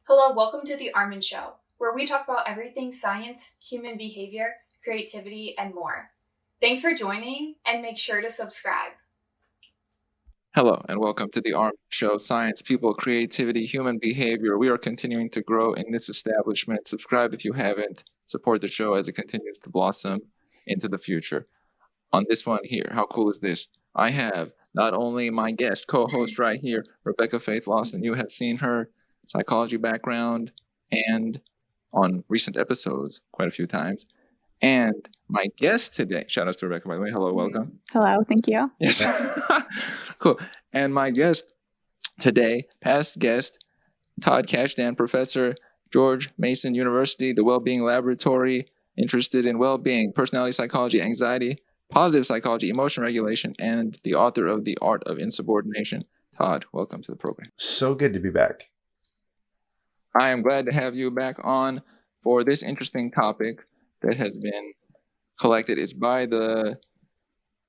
Hello, welcome to the Armin Show, where we talk about everything science, human behavior, creativity, and more. Thanks for joining, and make sure to subscribe. Hello, and welcome to the Armin Show, Science, People, Creativity, Human Behavior. We are continuing to grow in this establishment. Subscribe if you haven't. Support the show as it continues to blossom into the future. On this one here, how cool is this? I have not only my guest co-host right here, Rebecca Faith Lawson. You have seen her psychology background and on recent episodes quite a few times. And my guest today, shout out to Rebecca, by the way. Hello, welcome. Hello, thank you. Yes. Cool. And my guest today, past guest, Todd Kashdan, professor, George Mason University, the Wellbeing Laboratory, interested in well-being, personality psychology, anxiety, positive psychology, emotion regulation, and the author of The Art of Insubordination. Todd, welcome to the program. So good to be back. I am glad to have you back on for this interesting topic that has been collected. It's by the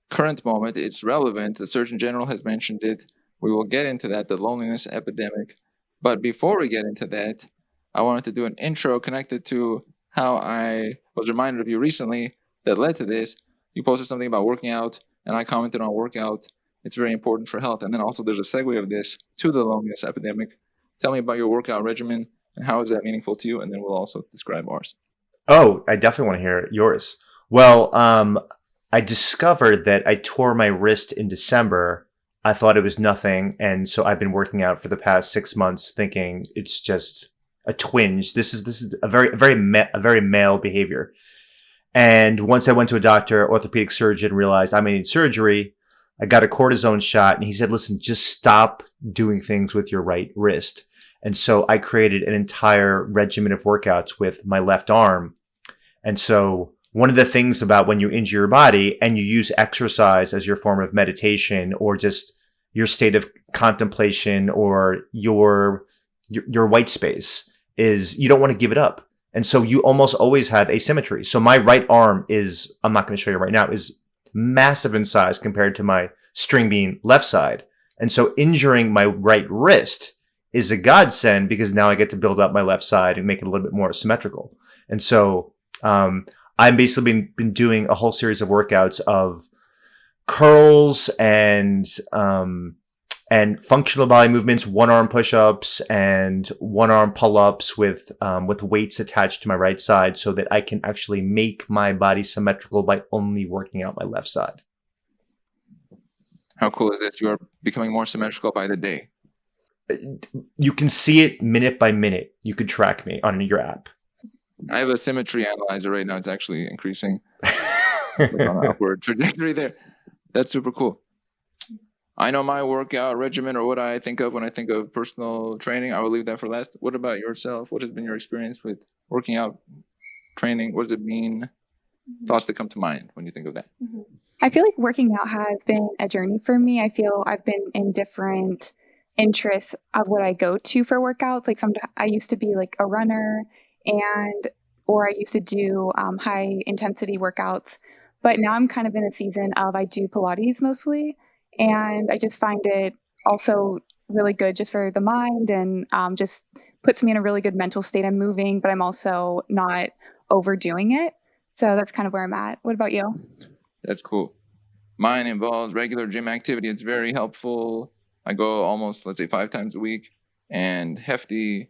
current moment. It's relevant. The Surgeon General has mentioned it. We will get into that, the loneliness epidemic. But before we get into that, I wanted to do an intro connected to how I was reminded of you recently that led to this. You posted something about working out, and I commented on workout. It's very important for health. And then also there's a segue of this to the loneliness epidemic. Tell me about your workout regimen and how is that meaningful to you? And then we'll also describe ours. Oh, I definitely want to hear yours. Well, I discovered that I tore my wrist in December. I thought it was nothing. And so I've been working out for the past 6 months thinking it's just a twinge. This is a very male behavior. And once I went to a doctor, orthopedic surgeon, realized I may need surgery. I got a cortisone shot and he said, listen, just stop doing things with your right wrist. And so I created an entire regimen of workouts with my left arm. And so one of the things about when you injure your body and you use exercise as your form of meditation or just your state of contemplation or your white space is you don't want to give it up. And so you almost always have asymmetry. So my right arm is, I'm not going to show you right now, is massive in size compared to my string bean left side. And so injuring my right wrist is a godsend because now I get to build up my left side and make it a little bit more symmetrical. And so I've basically been doing a whole series of workouts of curls and functional body movements, one arm push-ups and one arm pull-ups with weights attached to my right side so that I can actually make my body symmetrical by only working out my left side. How cool is this? You are becoming more symmetrical by the day. You can see it minute by minute. You could track me on your app. I have a symmetry analyzer right now. It's actually increasing on an upward trajectory there. That's super cool. I know my workout regimen or what I think of when I think of personal training. I will leave that for last. What about yourself? What has been your experience with working out, training? What does it mean? Thoughts that come to mind when you think of that? I feel like working out has been a journey for me. I feel I've been in different interests of what I go to for workouts. Like I used to be like a runner or I used to do high intensity workouts, but now I'm kind of in a season of I do Pilates mostly. And I just find it also really good just for the mind and just puts me in a really good mental state. I'm moving, but I'm also not overdoing it. So that's kind of where I'm at. What about you? That's cool. Mine involves regular gym activity. It's very helpful. I go almost, let's say, 5 times a week and hefty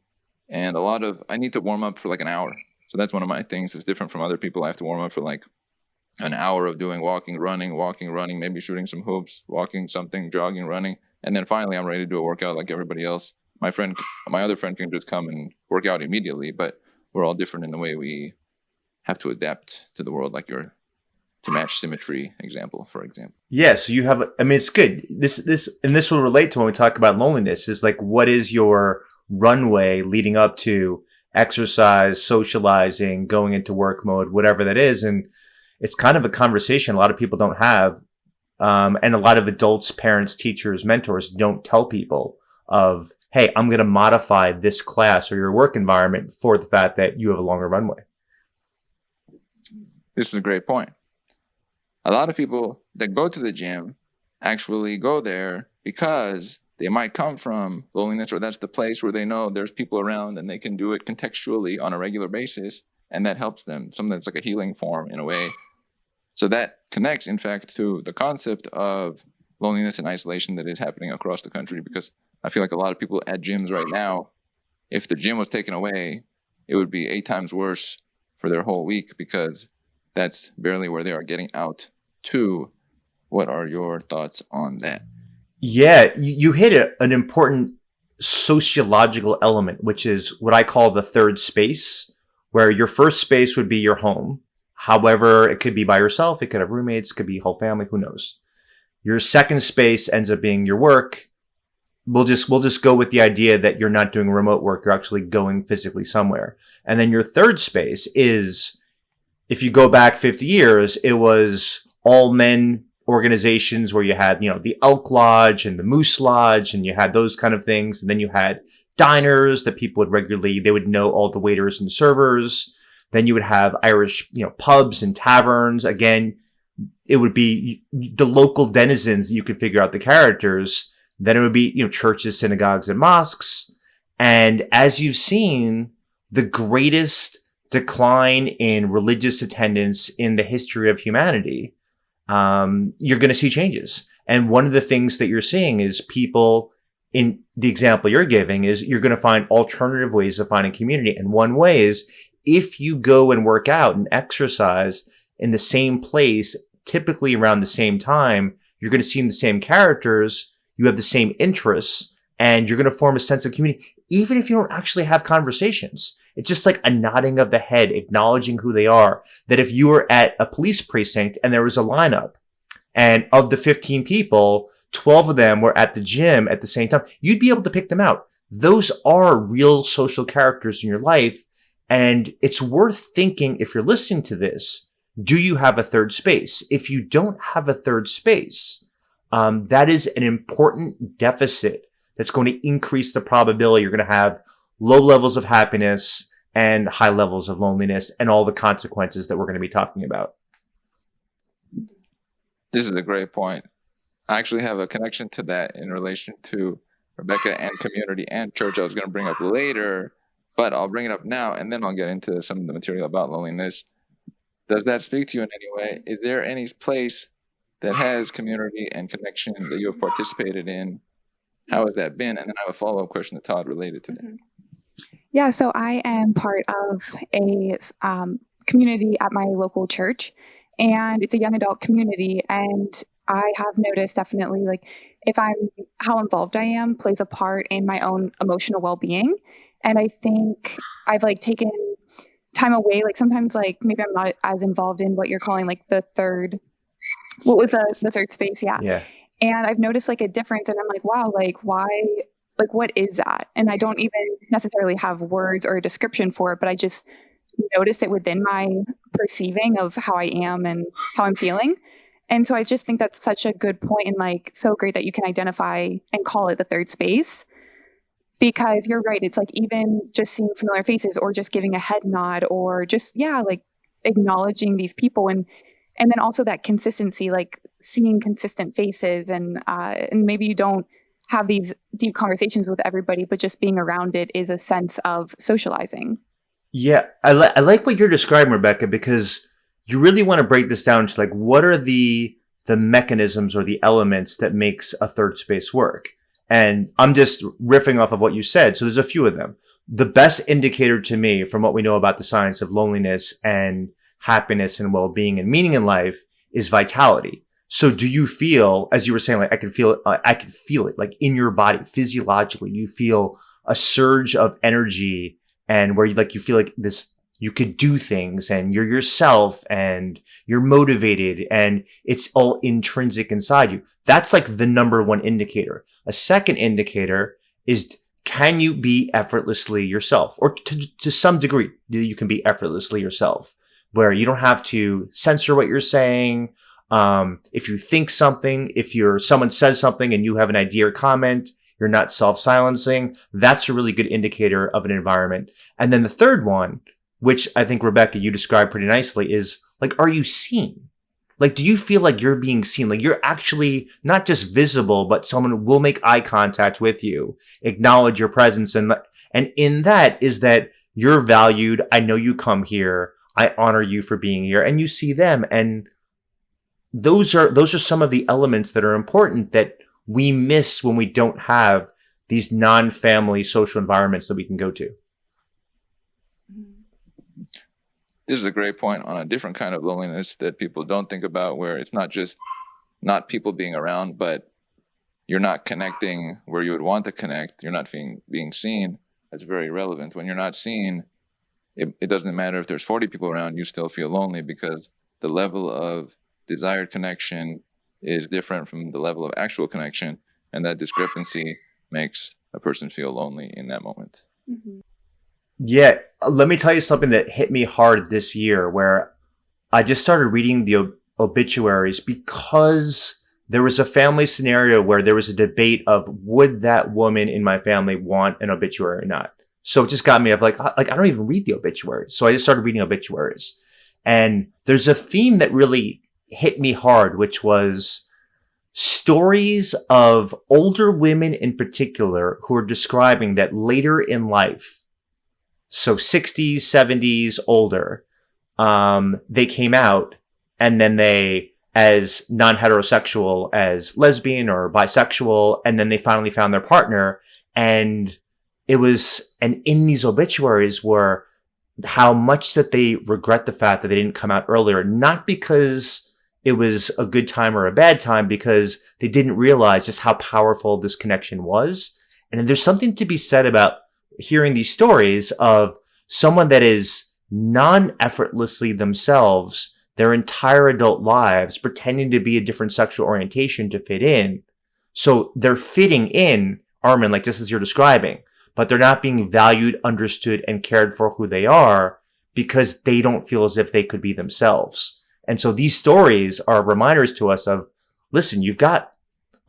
and I need to warm up for like an hour. So that's one of my things that's different from other people. I have to warm up for like an hour of doing walking, running, maybe shooting some hoops, walking something, jogging, running. And then finally I'm ready to do a workout like everybody else. My other friend can just come and work out immediately, but we're all different in the way we have to adapt to the world, like your to match symmetry example, for example. Yeah, so you have, I mean, it's good. This will relate to when we talk about loneliness is like, what is your runway leading up to exercise, socializing, going into work mode, whatever that is. And it's kind of a conversation a lot of people don't have. And a lot of adults, parents, teachers, mentors don't tell people of, hey, I'm going to modify this class or your work environment for the fact that you have a longer runway. This is a great point. A lot of people that go to the gym actually go there because they might come from loneliness, or that's the place where they know there's people around and they can do it contextually on a regular basis, and that helps them. Something that's like a healing form in a way. So that connects, in fact, to the concept of loneliness and isolation that is happening across the country, because I feel like a lot of people at gyms right now, if the gym was taken away, it would be 8 times worse for their whole week, because that's barely where they are getting out to. What are your thoughts on that? Yeah, you hit an important sociological element, which is what I call the third space, where your first space would be your home. However, it could be by yourself, it could have roommates, it could be whole family, who knows. Your second space ends up being your work. We'll just go with the idea that you're not doing remote work, you're actually going physically somewhere. And then your third space is, if you go back 50 years, it was all men organizations where you had, the Elk Lodge and the Moose Lodge, and you had those kind of things. And then you had diners that people would regularly, they would know all the waiters and servers. Then you would have Irish, pubs and taverns. Again, it would be the local denizens that you could figure out the characters. Then it would be, churches, synagogues, and mosques. And as you've seen, the greatest decline in religious attendance in the history of humanity, you're going to see changes. And one of the things that you're seeing is people, in the example you're giving, is you're going to find alternative ways of finding community. And one way is if you go and work out and exercise in the same place, typically around the same time, you're going to see the same characters, you have the same interests, and you're going to form a sense of community, even if you don't actually have conversations. It's just like a nodding of the head, acknowledging who they are. That if you were at a police precinct and there was a lineup, and of the 15 people, 12 of them were at the gym at the same time, you'd be able to pick them out. Those are real social characters in your life. And it's worth thinking, if you're listening to this, do you have a third space? If you don't have a third space, that is an important deficit that's going to increase the probability you're going to have low levels of happiness and high levels of loneliness and all the consequences that we're going to be talking about. This is a great point. I actually have a connection to that in relation to Rebecca and community and church I was going to bring up later, but I'll bring it up now and then I'll get into some of the material about loneliness. Does that speak to you in any way? Is there any place that has community and connection that you have participated in? How has that been? And then I have a follow-up question to Todd related to that. Yeah, so I am part of a community at my local church, and it's a young adult community. And I have noticed definitely, like, how involved I am plays a part in my own emotional well-being. And I think I've taken time away. Like sometimes, maybe I'm not as involved in what you're calling the third. What was the third space? Yeah. Yeah. And I've noticed a difference, and I'm like, wow, why? What is that? And I don't even necessarily have words or a description for it, but I just notice it within my perceiving of how I am and how I'm feeling. And so I just think that's such a good point, and so great that you can identify and call it the third space, because you're right. It's even just seeing familiar faces or just giving a head nod or just, acknowledging these people. And then also that consistency, seeing consistent faces, and maybe you don't have these deep conversations with everybody, but just being around it is a sense of socializing. Yeah, I like what you're describing, Rebecca, because you really want to break this down to what are the mechanisms or the elements that makes a third space work. And I'm just riffing off of what you said. So there's a few of them. The best indicator to me from what we know about the science of loneliness and happiness and well-being and meaning in life is vitality. So do you feel, as you were saying, I could feel it in your body physiologically, you feel a surge of energy, and where you feel this, you could do things and you're yourself and you're motivated and it's all intrinsic inside you. That's the number one indicator. A second indicator is, can you be effortlessly yourself? Or to some degree, you can be effortlessly yourself, where you don't have to censor what you're saying. If you think something, someone says something and you have an idea or comment, you're not self-silencing. That's a really good indicator of an environment. And then the third one, which I think, Rebecca, you described pretty nicely, is are you seen? Like, do you feel like you're being seen? Like you're actually not just visible, but someone will make eye contact with you, acknowledge your presence. And in that is that you're valued. I know you come here. I honor you for being here, and you see them. And those are some of the elements that are important that we miss when we don't have these non-family social environments that we can go to. This is a great point on a different kind of loneliness that people don't think about, where it's not just not people being around, but you're not connecting where you would want to connect. You're not being seen. That's very relevant. When you're not seen, it doesn't matter if there's 40 people around, you still feel lonely because the level of desired connection is different from the level of actual connection. And that discrepancy makes a person feel lonely in that moment. Mm-hmm. Yeah, let me tell you something that hit me hard this year, where I just started reading the obituaries because there was a family scenario where there was a debate of would that woman in my family want an obituary or not. So it just got me of like I don't even read the obituaries. So I just started reading obituaries. And there's a theme that really hit me hard, which was stories of older women in particular who are describing that later in life, so 60s, 70s, older, they came out and then they, as non-heterosexual, as lesbian or bisexual, and then they finally found their partner. And in these obituaries were how much that they regret the fact that they didn't come out earlier, not because it was a good time or a bad time, because they didn't realize just how powerful this connection was. And there's something to be said about hearing these stories of someone that is non-effortlessly themselves their entire adult lives, pretending to be a different sexual orientation to fit in. So they're fitting in, Armin, like this is you're describing, but they're not being valued, understood, and cared for who they are because they don't feel as if they could be themselves. And so these stories are reminders to us of, listen, you've got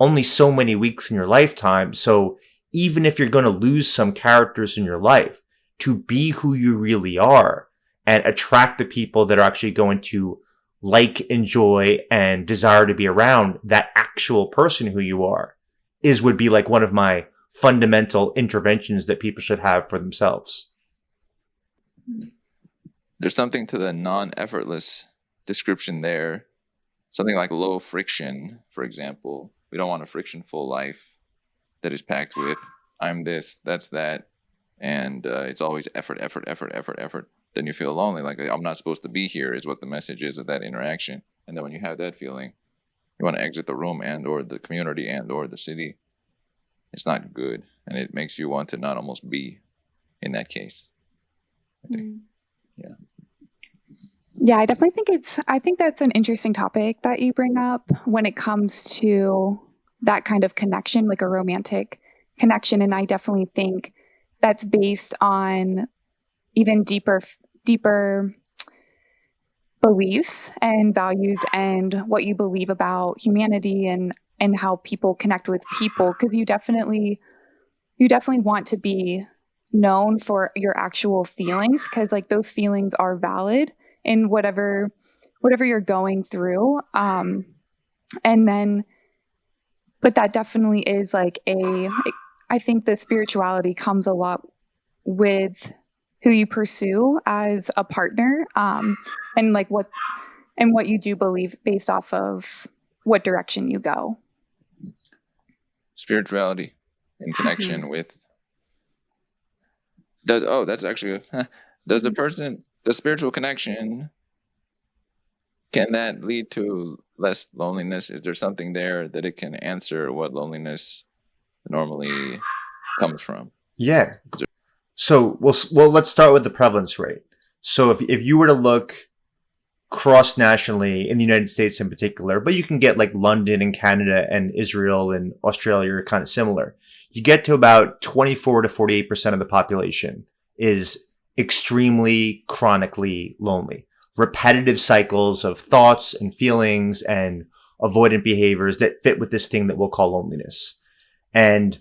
only so many weeks in your lifetime. So even if you're going to lose some characters in your life, to be who you really are and attract the people that are actually going to like, enjoy, and desire to be around that actual person who you are would be like one of my fundamental interventions that people should have for themselves. There's something to the non-effortless description there. Something like low friction, for example. We don't want a friction-full life that is packed with I'm this, that's that, and it's always effort. Then you feel lonely, like I'm not supposed to be here is what the message is of that interaction. And then when you have that feeling, you want to exit the room and or the community and or the city. It's not good, and it makes you want to not almost be in that case, I think. Yeah. Yeah, I definitely think that's an interesting topic that you bring up when it comes to that kind of connection, like a romantic connection. And I definitely think that's based on even deeper beliefs and values and what you believe about humanity and how people connect with people. Because you definitely want to be known for your actual feelings, because like those feelings are valid in whatever you're going through. And then, but that definitely is like I think the spirituality comes a lot with who you pursue as a partner, and like what you do believe based off of what direction you go. Spirituality in connection with the spiritual connection, can that lead to less loneliness? Is there something there that it can answer what loneliness normally comes from? Yeah. So let's start with the prevalence rate. So if you were to look cross-nationally in the United States in particular, but you can get like London and Canada and Israel and Australia are kind of similar. You get to about 24 to 48% of the population is extremely chronically lonely. Repetitive cycles of thoughts and feelings and avoidant behaviors that fit with this thing that we'll call loneliness. And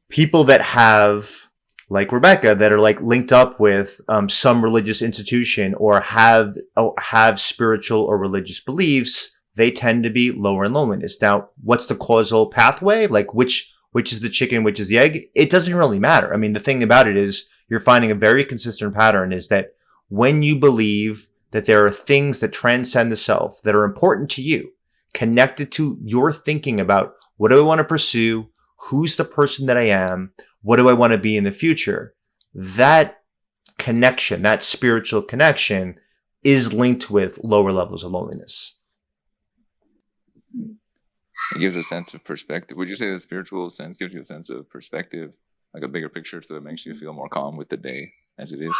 people that have like Rebecca, that are like linked up with some religious institution or have spiritual or religious beliefs, they tend to be lower in loneliness. Now, what's the causal pathway? Like which is the chicken, which is the egg? It doesn't really matter. I mean, the thing about it is you're finding a very consistent pattern is that when you believe that there are things that transcend the self that are important to you, connected to your thinking about what do I want to pursue? Who's the person that I am? What do I want to be in the future? That connection, that spiritual connection is linked with lower levels of loneliness. It gives a sense of perspective. Would you say the spiritual sense gives you a sense of perspective, like a bigger picture, so it makes you feel more calm with the day as it is?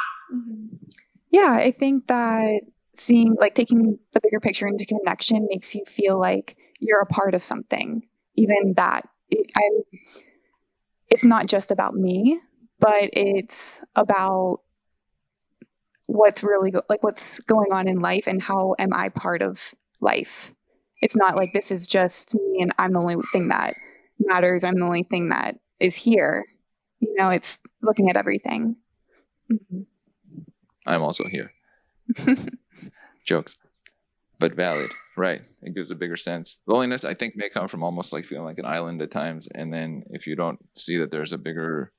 Yeah, I think that taking the bigger picture into connection makes you feel like you're a part of something. Even that, it's not just about me, but it's about what's really what's going on in life and how am I part of life. It's not like this is just me and I'm the only thing that matters. I'm the only thing that is here. It's looking at everything. Mm-hmm. I'm also here. Jokes, but valid. Right. It gives a bigger sense. Loneliness, I think, may come from almost like feeling like an island at times. And then if you don't see that there's a bigger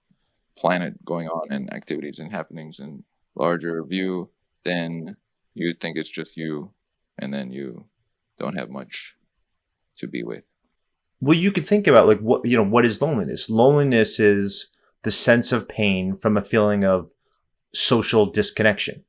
planet going on and activities and happenings and larger view, then you think it's just you. And then you don't have much to be with. Well, you could think about like what is loneliness? Loneliness is the sense of pain from a feeling of social disconnection,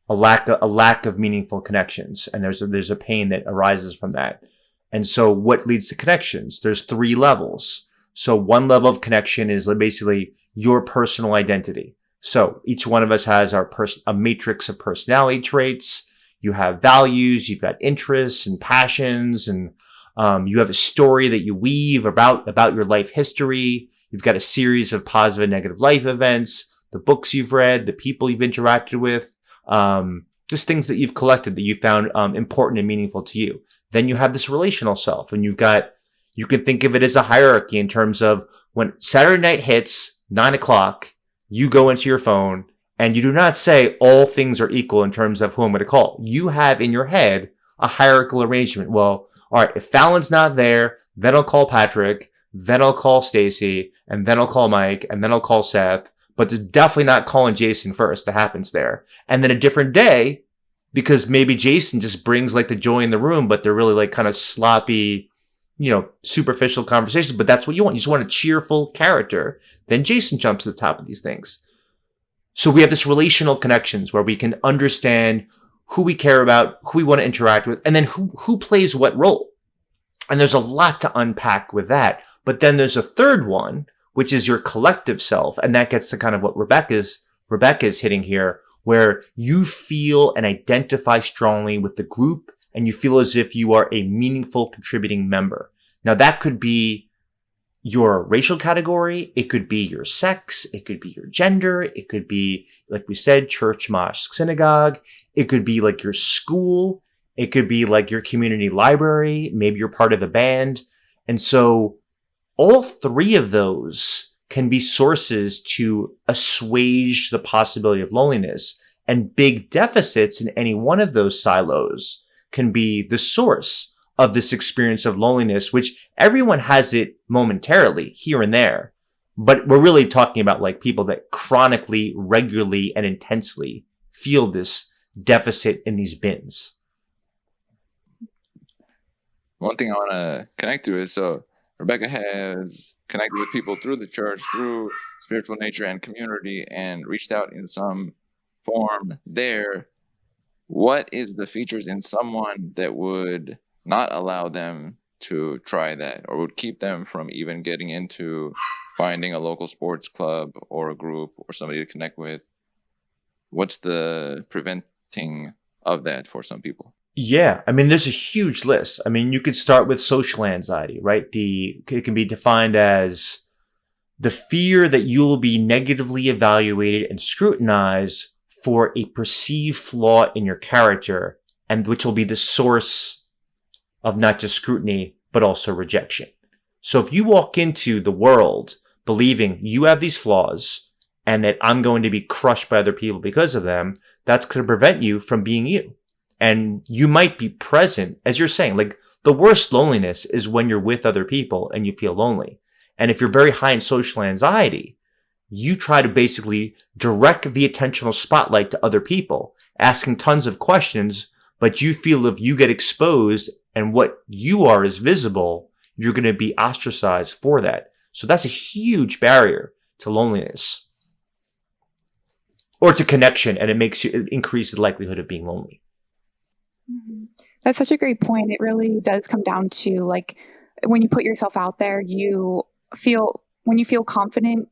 a lack of meaningful connections, and there's a pain that arises from that. And so, what leads to connections? There's 3 levels. So, one level of connection is basically your personal identity. So, each one of us has a matrix of personality traits. You have values, you've got interests and passions, and you have a story that you weave about your life history. You've got a series of positive and negative life events, the books you've read, the people you've interacted with, just things that you've collected that you found important and meaningful to you. Then you have this relational self, and you can think of it as a hierarchy in terms of when Saturday night hits 9:00, you go into your phone and you do not say all things are equal in terms of who I'm going to call. You have in your head a hierarchical arrangement. Well, all right, if Fallon's not there, then I'll call Patrick, then I'll call Stacy, and then I'll call Mike, and then I'll call Seth. But there's definitely not calling Jason first. That happens there. And then a different day, because maybe Jason just brings like the joy in the room, but they're really like kind of sloppy, superficial conversations. But that's what you want. You just want a cheerful character. Then Jason jumps to the top of these things. So we have this relational connections where we can understand who we care about, who we want to interact with, and then who plays what role. And there's a lot to unpack with that. But then there's a third one, which is your collective self. And that gets to kind of what Rebecca's hitting here, where you feel and identify strongly with the group and you feel as if you are a meaningful contributing member. Now that could be your racial category. It could be your sex. It could be your gender. It could be, like we said, church, mosque, synagogue. It could be like your school. It could be like your community library. Maybe you're part of a band. And so all 3 of those can be sources to assuage the possibility of loneliness, and big deficits in any one of those silos can be the source of this experience of loneliness, which everyone has it momentarily here and there. But we're really talking about like people that chronically, regularly, and intensely feel this deficit in these bins. One thing I want to connect to is, so Rebecca has connected with people through the church, through spiritual nature and community, and reached out in some form there. What is the features in someone that would not allow them to try that, or would keep them from even getting into finding a local sports club or a group or somebody to connect with? What's the preventing of that for some people? Yeah, I mean, there's a huge list. I mean, you could start with social anxiety, right? It can be defined as the fear that you will be negatively evaluated and scrutinized for a perceived flaw in your character, and which will be the source of not just scrutiny, but also rejection. So if you walk into the world believing you have these flaws and that I'm going to be crushed by other people because of them, that's going to prevent you from being you. And you might be present, as you're saying, like the worst loneliness is when you're with other people and you feel lonely. And if you're very high in social anxiety, you try to basically direct the attentional spotlight to other people, asking tons of questions, but you feel if you get exposed and what you are is visible, you're going to be ostracized for that. So that's a huge barrier to loneliness or to connection, and it increases the likelihood of being lonely. Mhm. That's such a great point. It really does come down to like when you put yourself out there, when you feel confident,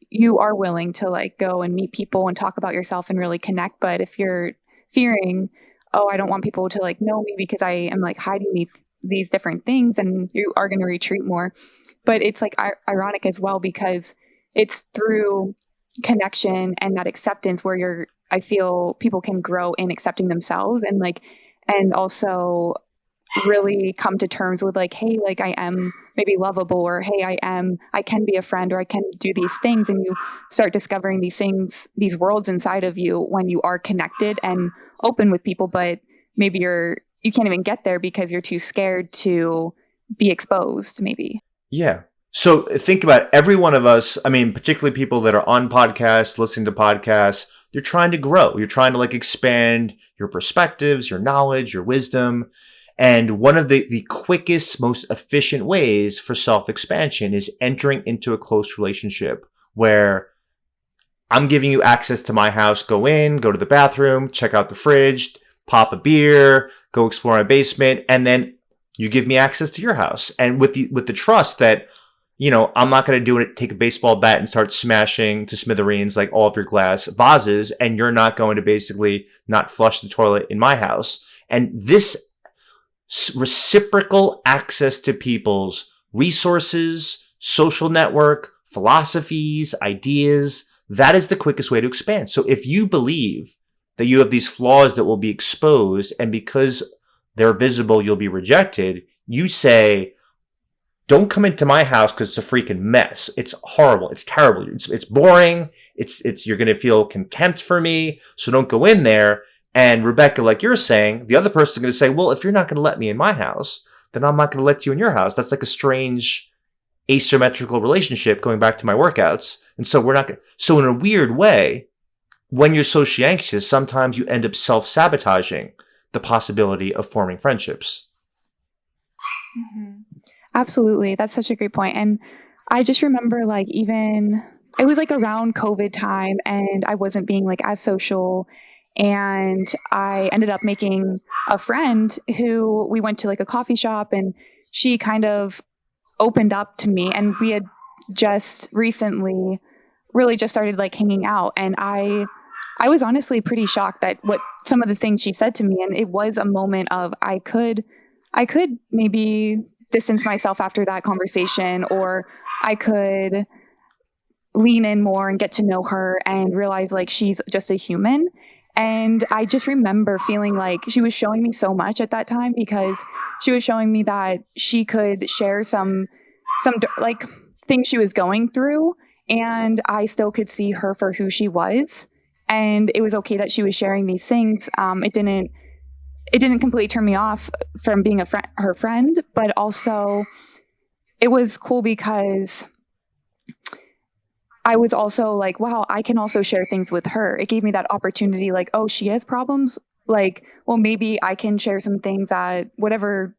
you are willing to like go and meet people and talk about yourself and really connect. But if you're fearing, oh, I don't want people to like know me because I am like hiding these different things, and you are going to retreat more. But it's like ironic as well, because it's through connection and that acceptance where I feel people can grow in accepting themselves and also really come to terms with like, hey, like I am maybe lovable, or hey, I can be a friend, or I can do these things. And you start discovering these things, these worlds inside of you when you are connected and open with people, but maybe you can't even get there because you're too scared to be exposed, maybe. Yeah. So think about every one of us. I mean, particularly people that are on podcasts, listening to podcasts, you're trying to grow. You're trying to like expand your perspectives, your knowledge, your wisdom. And one of the quickest, most efficient ways for self-expansion is entering into a close relationship where I'm giving you access to my house. Go in, go to the bathroom, check out the fridge, pop a beer, go explore my basement, and then you give me access to your house. And with the trust that, I'm not going to take a baseball bat and start smashing to smithereens like all of your glass vases, and you're not going to basically not flush the toilet in my house. And this reciprocal access to people's resources, social network, philosophies, ideas, that is the quickest way to expand. So if you believe that you have these flaws that will be exposed, and because they're visible, you'll be rejected, you say, don't come into my house because it's a freaking mess. It's horrible. It's terrible. It's boring. You're going to feel contempt for me. So don't go in there. And Rebecca, like you're saying, the other person's going to say, well, if you're not going to let me in my house, then I'm not going to let you in your house. That's like a strange asymmetrical relationship, going back to my workouts. And so so in a weird way, when you're socially anxious, sometimes you end up self-sabotaging the possibility of forming friendships. Mm-hmm. Absolutely. That's such a great point. And I just remember like it was like around COVID time, and I wasn't being like as social, and I ended up making a friend who we went to like a coffee shop, and she kind of opened up to me, and we had just recently really just started like hanging out. And I was honestly pretty shocked at what some of the things she said to me. And it was a moment of I could maybe distance myself after that conversation, or I could lean in more and get to know her and realize like she's just a human. And I just remember feeling like she was showing me so much at that time, because she was showing me that she could share some like things she was going through, and I still could see her for who she was. And it was okay that she was sharing these things. It didn't completely turn me off from being her friend, but also it was cool because I was also like, wow, I can also share things with her. It gave me that opportunity, like, oh, she has problems. Like, well, maybe I can share some things that whatever,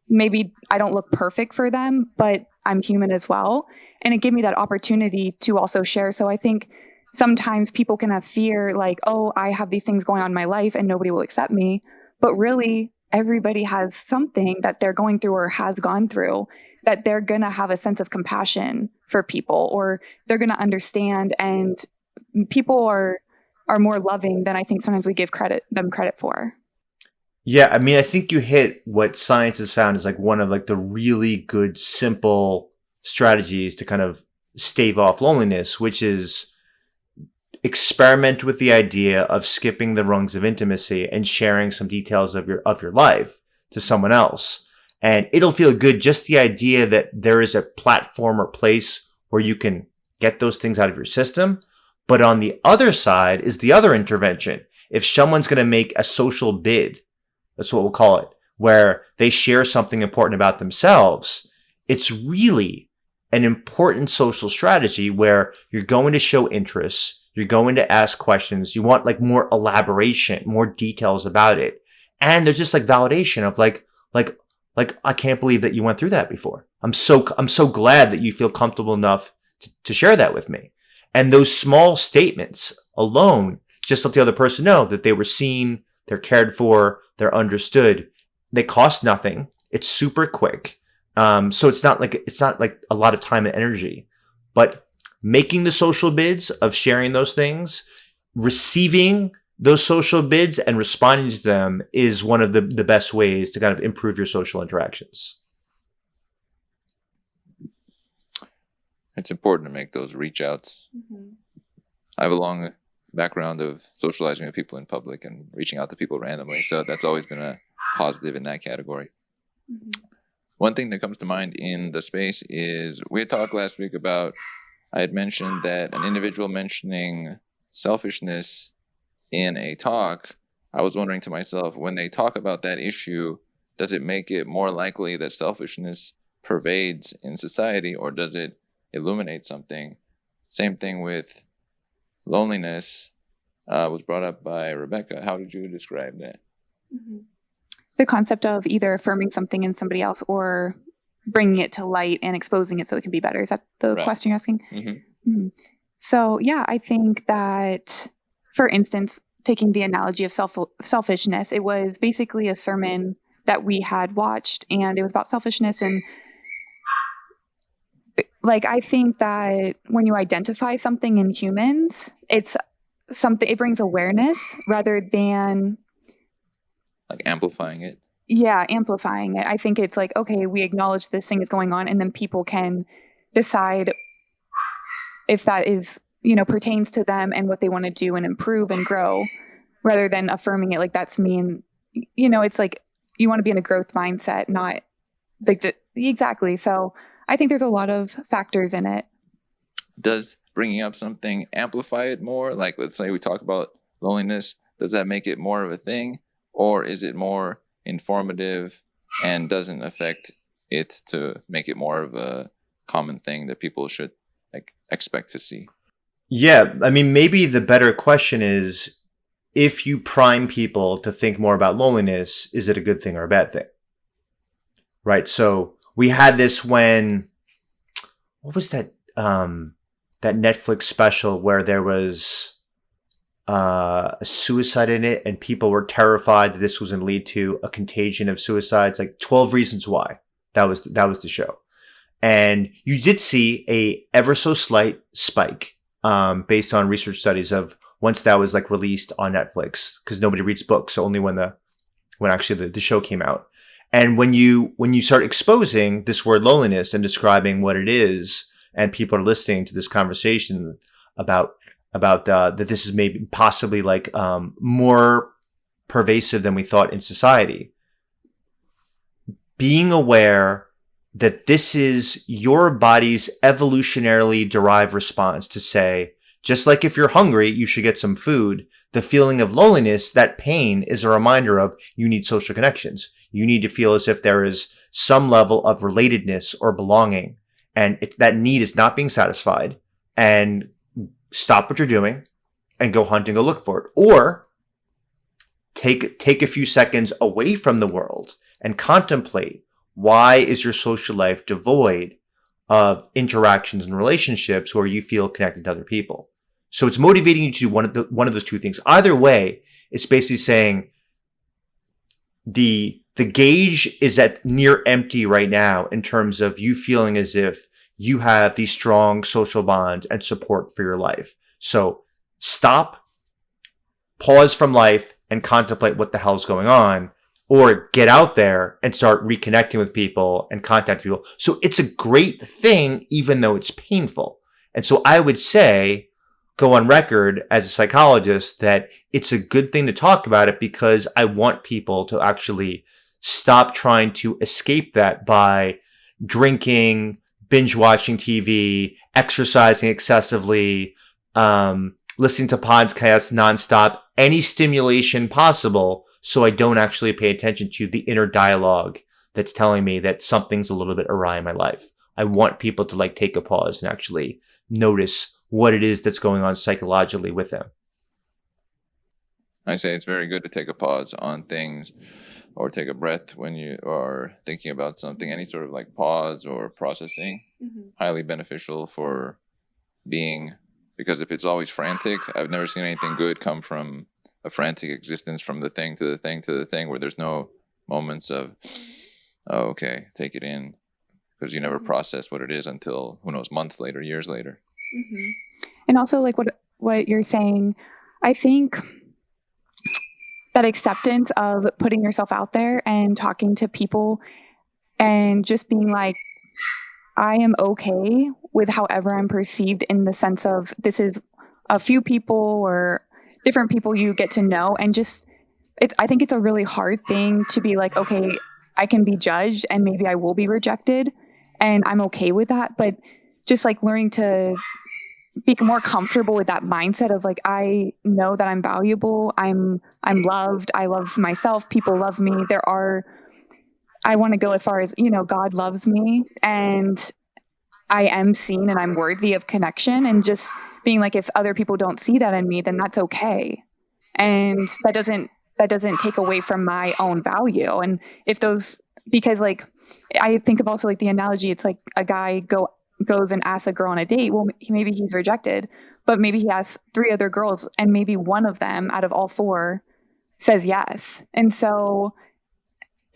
maybe I don't look perfect for them, but I'm human as well. And it gave me that opportunity to also share. So I think sometimes people can have fear like, oh, I have these things going on in my life and nobody will accept me. But really, everybody has something that they're going through or has gone through, that they're going to have a sense of compassion for people, or they're going to understand. And people are more loving than I think sometimes we give them credit for. Yeah, I mean, I think you hit what science has found is like one of like the really good, simple strategies to kind of stave off loneliness, which is experiment with the idea of skipping the rungs of intimacy and sharing some details of your life to someone else. And it'll feel good, just the idea that there is a platform or place where you can get those things out of your system. But on the other side is the other intervention. If someone's going to make a social bid, that's what we'll call it, where they share something important about themselves, it's really an important social strategy where you're going to show interest, you're going to ask questions, you want like more elaboration, more details about it. And there's just like validation of like, I can't believe that you went through that before. I'm so glad that you feel comfortable enough to share that with me. And those small statements alone just let the other person know that they were seen, they're cared for, they're understood. They cost nothing. It's super quick. So it's not like a lot of time and energy, but making the social bids of sharing those things, receiving those social bids and responding to them is one of the best ways to kind of improve your social interactions. It's important to make those reach outs. Mm-hmm. I have a long background of socializing with people in public and reaching out to people randomly, so that's always been a positive in that category. Mm-hmm. One thing that comes to mind in the space is we had talked last week about, I had mentioned that an individual mentioning selfishness in a talk, I was wondering to myself, when they talk about that issue, does it make it more likely that selfishness pervades in society, or does it illuminate something? Same thing with loneliness, was brought up by Rebecca. How did you describe that? Mm-hmm. The concept of either affirming something in somebody else or bringing it to light and exposing it so it can be better. Is that the question you're asking? Mm-hmm. Mm-hmm. So, yeah, I think that, for instance, taking the analogy of selfishness, it was basically a sermon that we had watched, and it was about selfishness. And like, I think that when you identify something in humans, it brings awareness rather than like amplifying it. Yeah, amplifying it. I think it's like, okay, we acknowledge this thing is going on, and then people can decide if that is, pertains to them and what they want to do and improve and grow, rather than affirming it like that's me. And, it's like you want to be in a growth mindset, not like exactly. So I think there's a lot of factors in it. Does bringing up something amplify it more? Like, let's say we talk about loneliness. Does that make it more of a thing? Or is it more informative and doesn't affect it to make it more of a common thing that people should expect to see? Yeah, I mean, maybe the better question is, if you prime people to think more about loneliness, is it a good thing or a bad thing? Right. So we had this when, what was that? That Netflix special where there was a suicide in it, and people were terrified that this was going to lead to a contagion of suicides, like 12 Reasons Why. That was the show. And you did see a ever so slight spike, based on research studies of once that was like released on Netflix, because nobody reads books, so only when actually the show came out. And when you start exposing this word loneliness and describing what it is, and people are listening to this conversation about that this is maybe possibly like more pervasive than we thought in society. Being aware that this is your body's evolutionarily derived response to say, just like if you're hungry, you should get some food. The feeling of loneliness, that pain, is a reminder of you need social connections. You need to feel as if there is some level of relatedness or belonging, and that need is not being satisfied. And stop what you're doing and go hunt and go look for it. Or take a few seconds away from the world and contemplate, why is your social life devoid of interactions and relationships where you feel connected to other people? So it's motivating you to do one of those two things. Either way, it's basically saying the gauge is at near empty right now in terms of you feeling as if you have these strong social bonds and support for your life. So stop, pause from life, and contemplate what the hell's going on, or get out there and start reconnecting with people and contacting people. So it's a great thing, even though it's painful. And so I would say, go on record as a psychologist, that it's a good thing to talk about it, because I want people to actually stop trying to escape that by drinking, binge watching TV, exercising excessively, listening to podcasts nonstop, any stimulation possible, so I don't actually pay attention to the inner dialogue that's telling me that something's a little bit awry in my life. I want people to like take a pause and actually notice what it is that's going on psychologically with them. I say it's very good to take a pause on things or take a breath when you are thinking about something. Any sort of like pause or processing, highly beneficial for being, because if it's always frantic, I've never seen anything good come from a frantic existence, from the thing to the thing to the thing, where there's no moments of, oh, okay, take it in, because you never process what it is until, who knows, months later, years later. And also, like what you're saying, I think that acceptance of putting yourself out there and talking to people and just being like, I am okay with however I'm perceived, in the sense of this is a few people or different people you get to know. And just, I think it's a really hard thing to be like, okay, I can be judged and maybe I will be rejected, and I'm okay with that. But just like learning to be more comfortable with that mindset of like, I know that I'm valuable. I'm loved. I love myself. People love me. I want to go as far as, God loves me and I am seen and I'm worthy of connection, and just being like, if other people don't see that in me, then that's okay. And that doesn't take away from my own value. And because like, I think of also like the analogy, it's like a guy goes and asks a girl on a date. Well, maybe he's rejected, but maybe he has 3 other girls and maybe one of them out of all 4 says yes. And so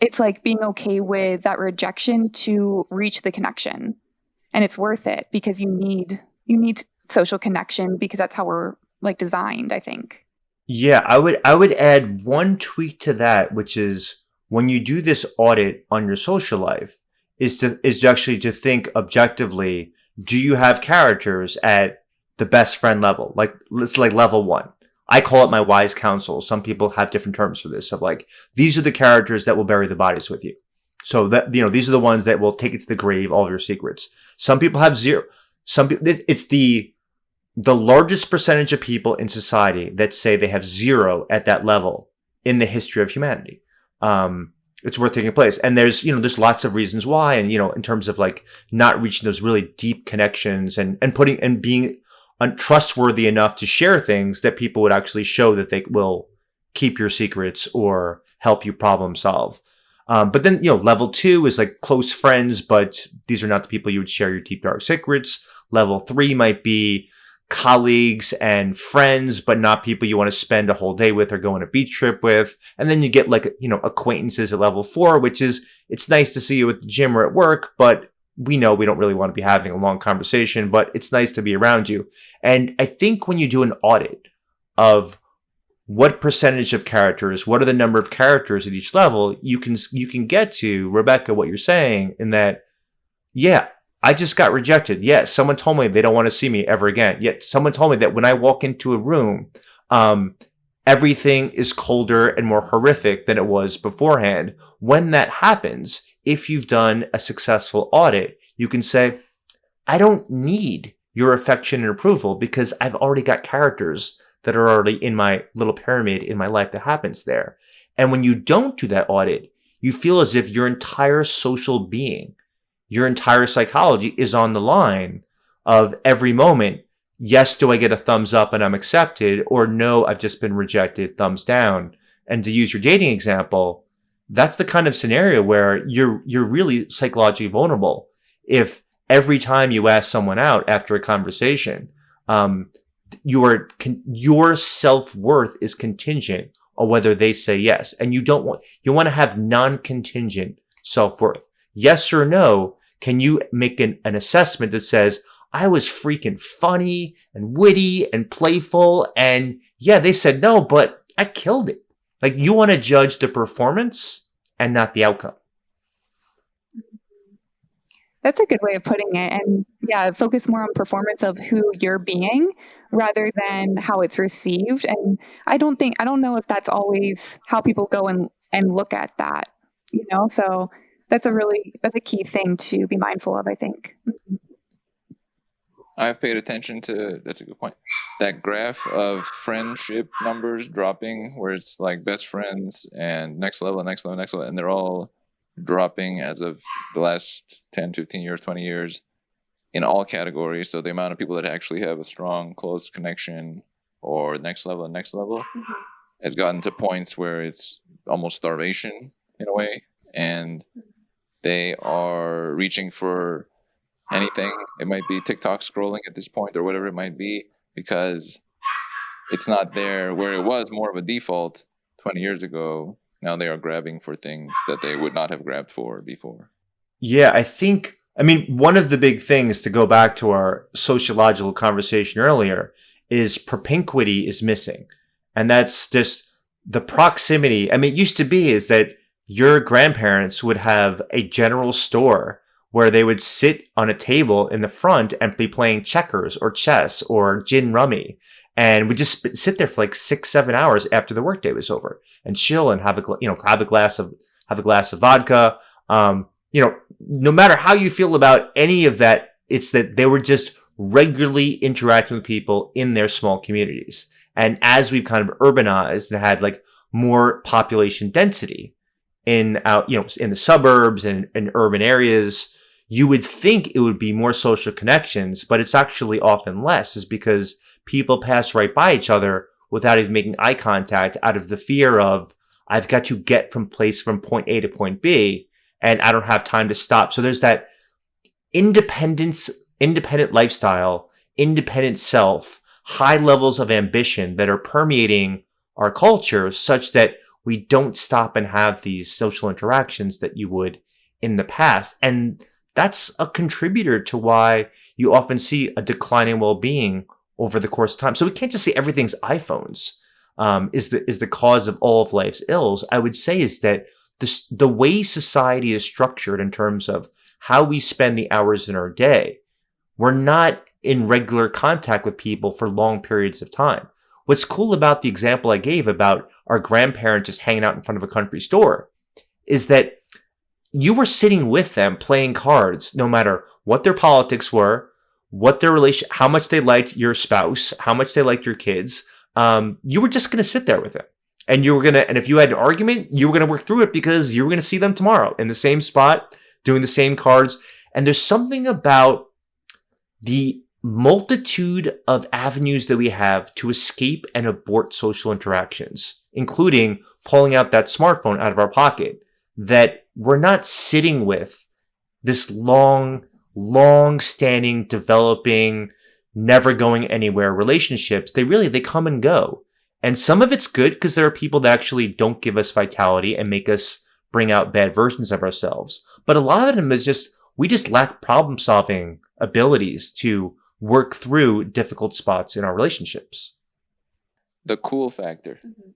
it's like being okay with that rejection to reach the connection. And it's worth it, because you need social connection, because that's how we're like designed, I think. Yeah, I would add one tweak to that, which is when you do this audit on your social life, is actually to think objectively, do you have characters at the best friend level? Like, let's like level 1. I call it my wise counsel. Some people have different terms for this, of like, these are the characters that will bury the bodies with you. So that, these are the ones that will take it to the grave, all of your secrets. Some people have 0. Some people, it's the largest percentage of people in society that say they have 0 at that level in the history of humanity. It's worth taking place. And there's lots of reasons why. And, in terms of like not reaching those really deep connections and being untrustworthy enough to share things that people would actually show that they will keep your secrets or help you problem solve. But then, level 2 is like close friends, but these are not the people you would share your deep, dark secrets. Level 3 might be colleagues and friends, but not people you want to spend a whole day with or go on a beach trip with. And then you get like, acquaintances at level 4, which is, it's nice to see you at the gym or at work, but we know we don't really want to be having a long conversation, but it's nice to be around you. And I think when you do an audit of what percentage of characters, what are the number of characters at each level, you can get to, Rebecca, what you're saying, in that, yeah, I just got rejected. Yes, someone told me they don't want to see me ever again. Yet someone told me that when I walk into a room, everything is colder and more horrific than it was beforehand. When that happens, if you've done a successful audit, you can say, I don't need your affection and approval, because I've already got characters that are already in my little pyramid in my life that happens there. And when you don't do that audit, you feel as if your entire social being, your entire psychology is on the line of every moment. Yes, do I get a thumbs up and I'm accepted? Or no, I've just been rejected, thumbs down. And to use your dating example, that's the kind of scenario where you're really psychologically vulnerable. If every time you ask someone out after a conversation, your self-worth is contingent on whether they say yes. And you want to have non-contingent self-worth. Yes or no, can you make an assessment that says, I was freaking funny and witty and playful, and yeah, they said no, but I killed it. Like, you want to judge the performance and not the outcome. That's a good way of putting it. And yeah, focus more on performance of who you're being rather than how it's received. And I don't know if that's always how people go and look at that, so that's a key thing to be mindful of, I think. I've paid attention to, that's a good point, that graph of friendship numbers dropping, where it's like best friends and next level, next level, next level, and they're all dropping as of the last 10, 15 years, 20 years in all categories. So the amount of people that actually have a strong, close connection or next level and next level has gotten to points where it's almost starvation in a way. And they are reaching for anything. It might be TikTok scrolling at this point or whatever it might be, because it's not there where it was more of a default 20 years ago. Now they are grabbing for things that they would not have grabbed for before. Yeah, I mean, one of the big things, to go back to our sociological conversation earlier, is propinquity is missing. And that's just the proximity. I mean, it used to be is that your grandparents would have a general store where they would sit on a table in the front and be playing checkers or chess or gin rummy, and would just sit there for like 6-7 hours after the workday was over and chill and have a glass of vodka. No matter how you feel about any of that, it's that they were just regularly interacting with people in their small communities. And as we've kind of urbanized and had like more population density in the suburbs and in urban areas, you would think it would be more social connections, but it's actually often less, is because people pass right by each other without even making eye contact out of the fear of, I've got to get from point A to point B, and I don't have time to stop. So there's that independent lifestyle, independent self, high levels of ambition that are permeating our culture, such that we don't stop and have these social interactions that you would in the past. And that's a contributor to why you often see a decline in well-being over the course of time. So we can't just say everything's iPhones is the cause of all of life's ills. I would say is that the way society is structured in terms of how we spend the hours in our day, we're not in regular contact with people for long periods of time. What's cool about the example I gave about our grandparents just hanging out in front of a country store is that you were sitting with them playing cards, no matter what their politics were, what their how much they liked your spouse, how much they liked your kids. You were just going to sit there with them. And and if you had an argument, you were going to work through it because you were going to see them tomorrow in the same spot, doing the same cards. And there's something about the multitude of avenues that we have to escape and abort social interactions, including pulling out that smartphone out of our pocket, that we're not sitting with this long-standing, developing, never going anywhere relationships. They come and go. And some of it's good because there are people that actually don't give us vitality and make us bring out bad versions of ourselves. But a lot of them is we just lack problem-solving abilities to work through difficult spots in our relationships. The cool factor. Mm-hmm.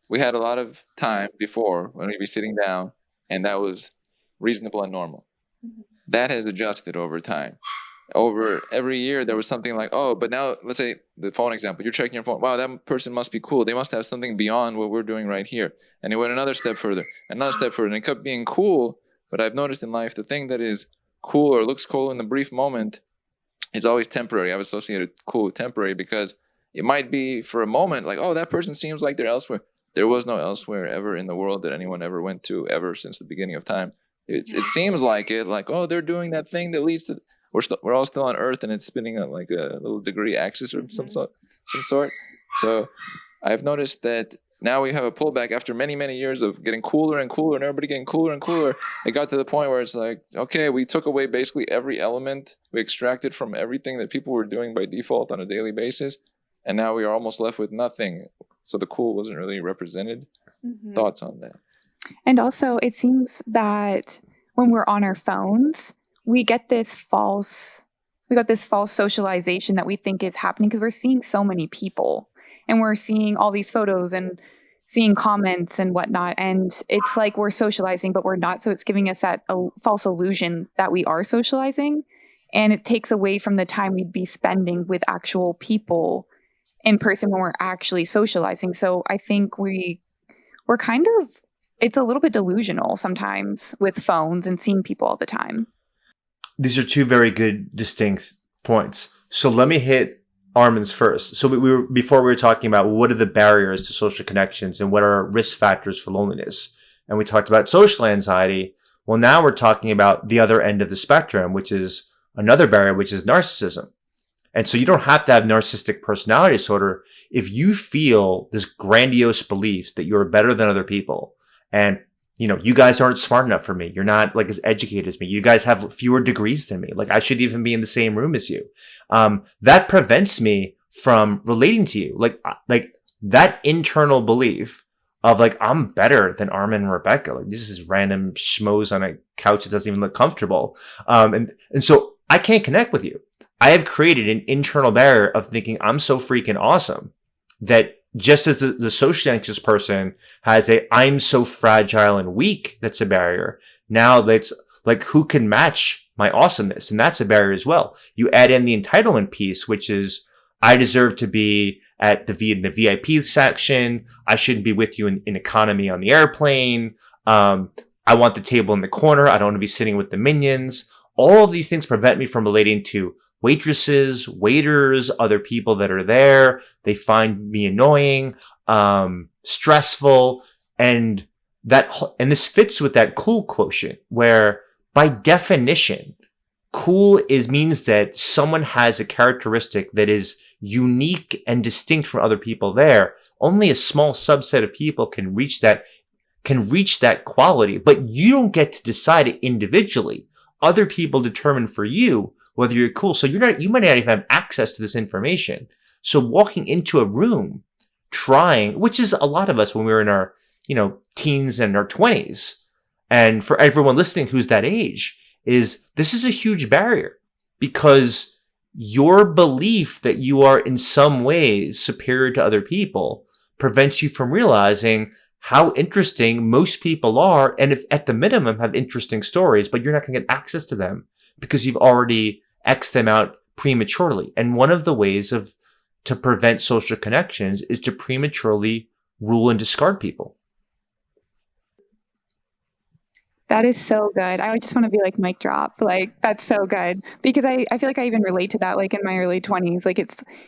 We had a lot of time before when we'd be sitting down, and that was reasonable and normal. Mm-hmm. That has adjusted over time. Over every year, there was something like, oh, but now, let's say the phone example, you're checking your phone. Wow, that person must be cool. They must have something beyond what we're doing right here. And it went another step further, another step further, and it kept being cool. But I've noticed in life, the thing that is cool or looks cool in the brief moment is always temporary. I've associated cool with temporary because it might be for a moment like, oh, that person seems like they're elsewhere. There was no elsewhere ever in the world that anyone ever went to ever since the beginning of time. It seems like it, like, oh, they're doing that thing that leads to, we're all still on Earth and it's spinning on like a little degree axis or some sort. So I've noticed that now we have a pullback after many, many years of getting cooler and cooler and everybody getting cooler and cooler. It got to the point where it's like, okay, we took away basically every element. We extracted from everything that people were doing by default on a daily basis. And now we are almost left with nothing. So the cool wasn't really represented. Mm-hmm. Thoughts on that? And also, it seems that when we're on our phones, we got this false socialization that we think is happening because we're seeing so many people and we're seeing all these photos and seeing comments and whatnot. And it's like we're socializing, but we're not. So it's giving us that false illusion that we are socializing. And it takes away from the time we'd be spending with actual people in person when we're actually socializing. So I think we're kind of, it's a little bit delusional sometimes with phones and seeing people all the time. These are two very good, distinct points. So let me hit Armin's first. So before we were talking about what are the barriers to social connections and what are risk factors for loneliness. And we talked about social anxiety. Well, now we're talking about the other end of the spectrum, which is another barrier, which is narcissism. And so you don't have to have narcissistic personality disorder. If you feel this grandiose beliefs that you're better than other people and you guys aren't smart enough for me. You're not like as educated as me. You guys have fewer degrees than me. Like I should even be in the same room as you. That prevents me from relating to you. Like that internal belief of like, I'm better than Armin and Rebecca. Like this is random schmoes on a couch that doesn't even look comfortable. And so I can't connect with you. I have created an internal barrier of thinking I'm so freaking awesome that just as the socially anxious person has I'm so fragile and weak, that's a barrier. Now that's like, who can match my awesomeness? And that's a barrier as well. You add in the entitlement piece, which is, I deserve to be at the VIP section. I shouldn't be with you in economy on the airplane. I want the table in the corner. I don't want to be sitting with the minions. All of these things prevent me from relating to waitresses, waiters, other people that are there. They find me annoying, stressful, and this fits with that cool quotient where by definition, cool means that someone has a characteristic that is unique and distinct from other people there. Only a small subset of people can reach that quality, but you don't get to decide it individually. Other people determine for you whether you're cool. So you might not even have access to this information. So walking into a room trying, which is a lot of us when we were in our, teens and our 20s. And for everyone listening who's that age, this is a huge barrier because your belief that you are in some ways superior to other people prevents you from realizing how interesting most people are. And if at the minimum have interesting stories, but you're not going to get access to them because you've already X'd them out prematurely. And one of the ways to prevent social connections is to prematurely rule and discard people. That is so good. I just want to be like, mic drop. Like, that's so good. Because I feel like I even relate to that, like in my early 20s. Like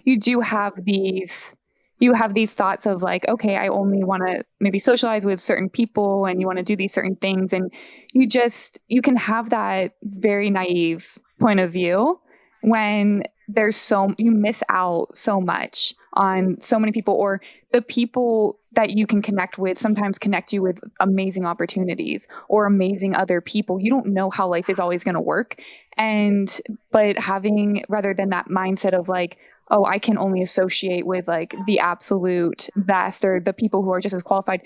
you have these thoughts of like, okay, I only want to maybe socialize with certain people and you want to do these certain things. And you can have that very naive point of view when you miss out so much on so many people, or the people that you can connect with sometimes connect you with amazing opportunities or amazing other people. You don't know how life is always going to work. But rather than that mindset of like, oh, I can only associate with like the absolute best or the people who are just as qualified,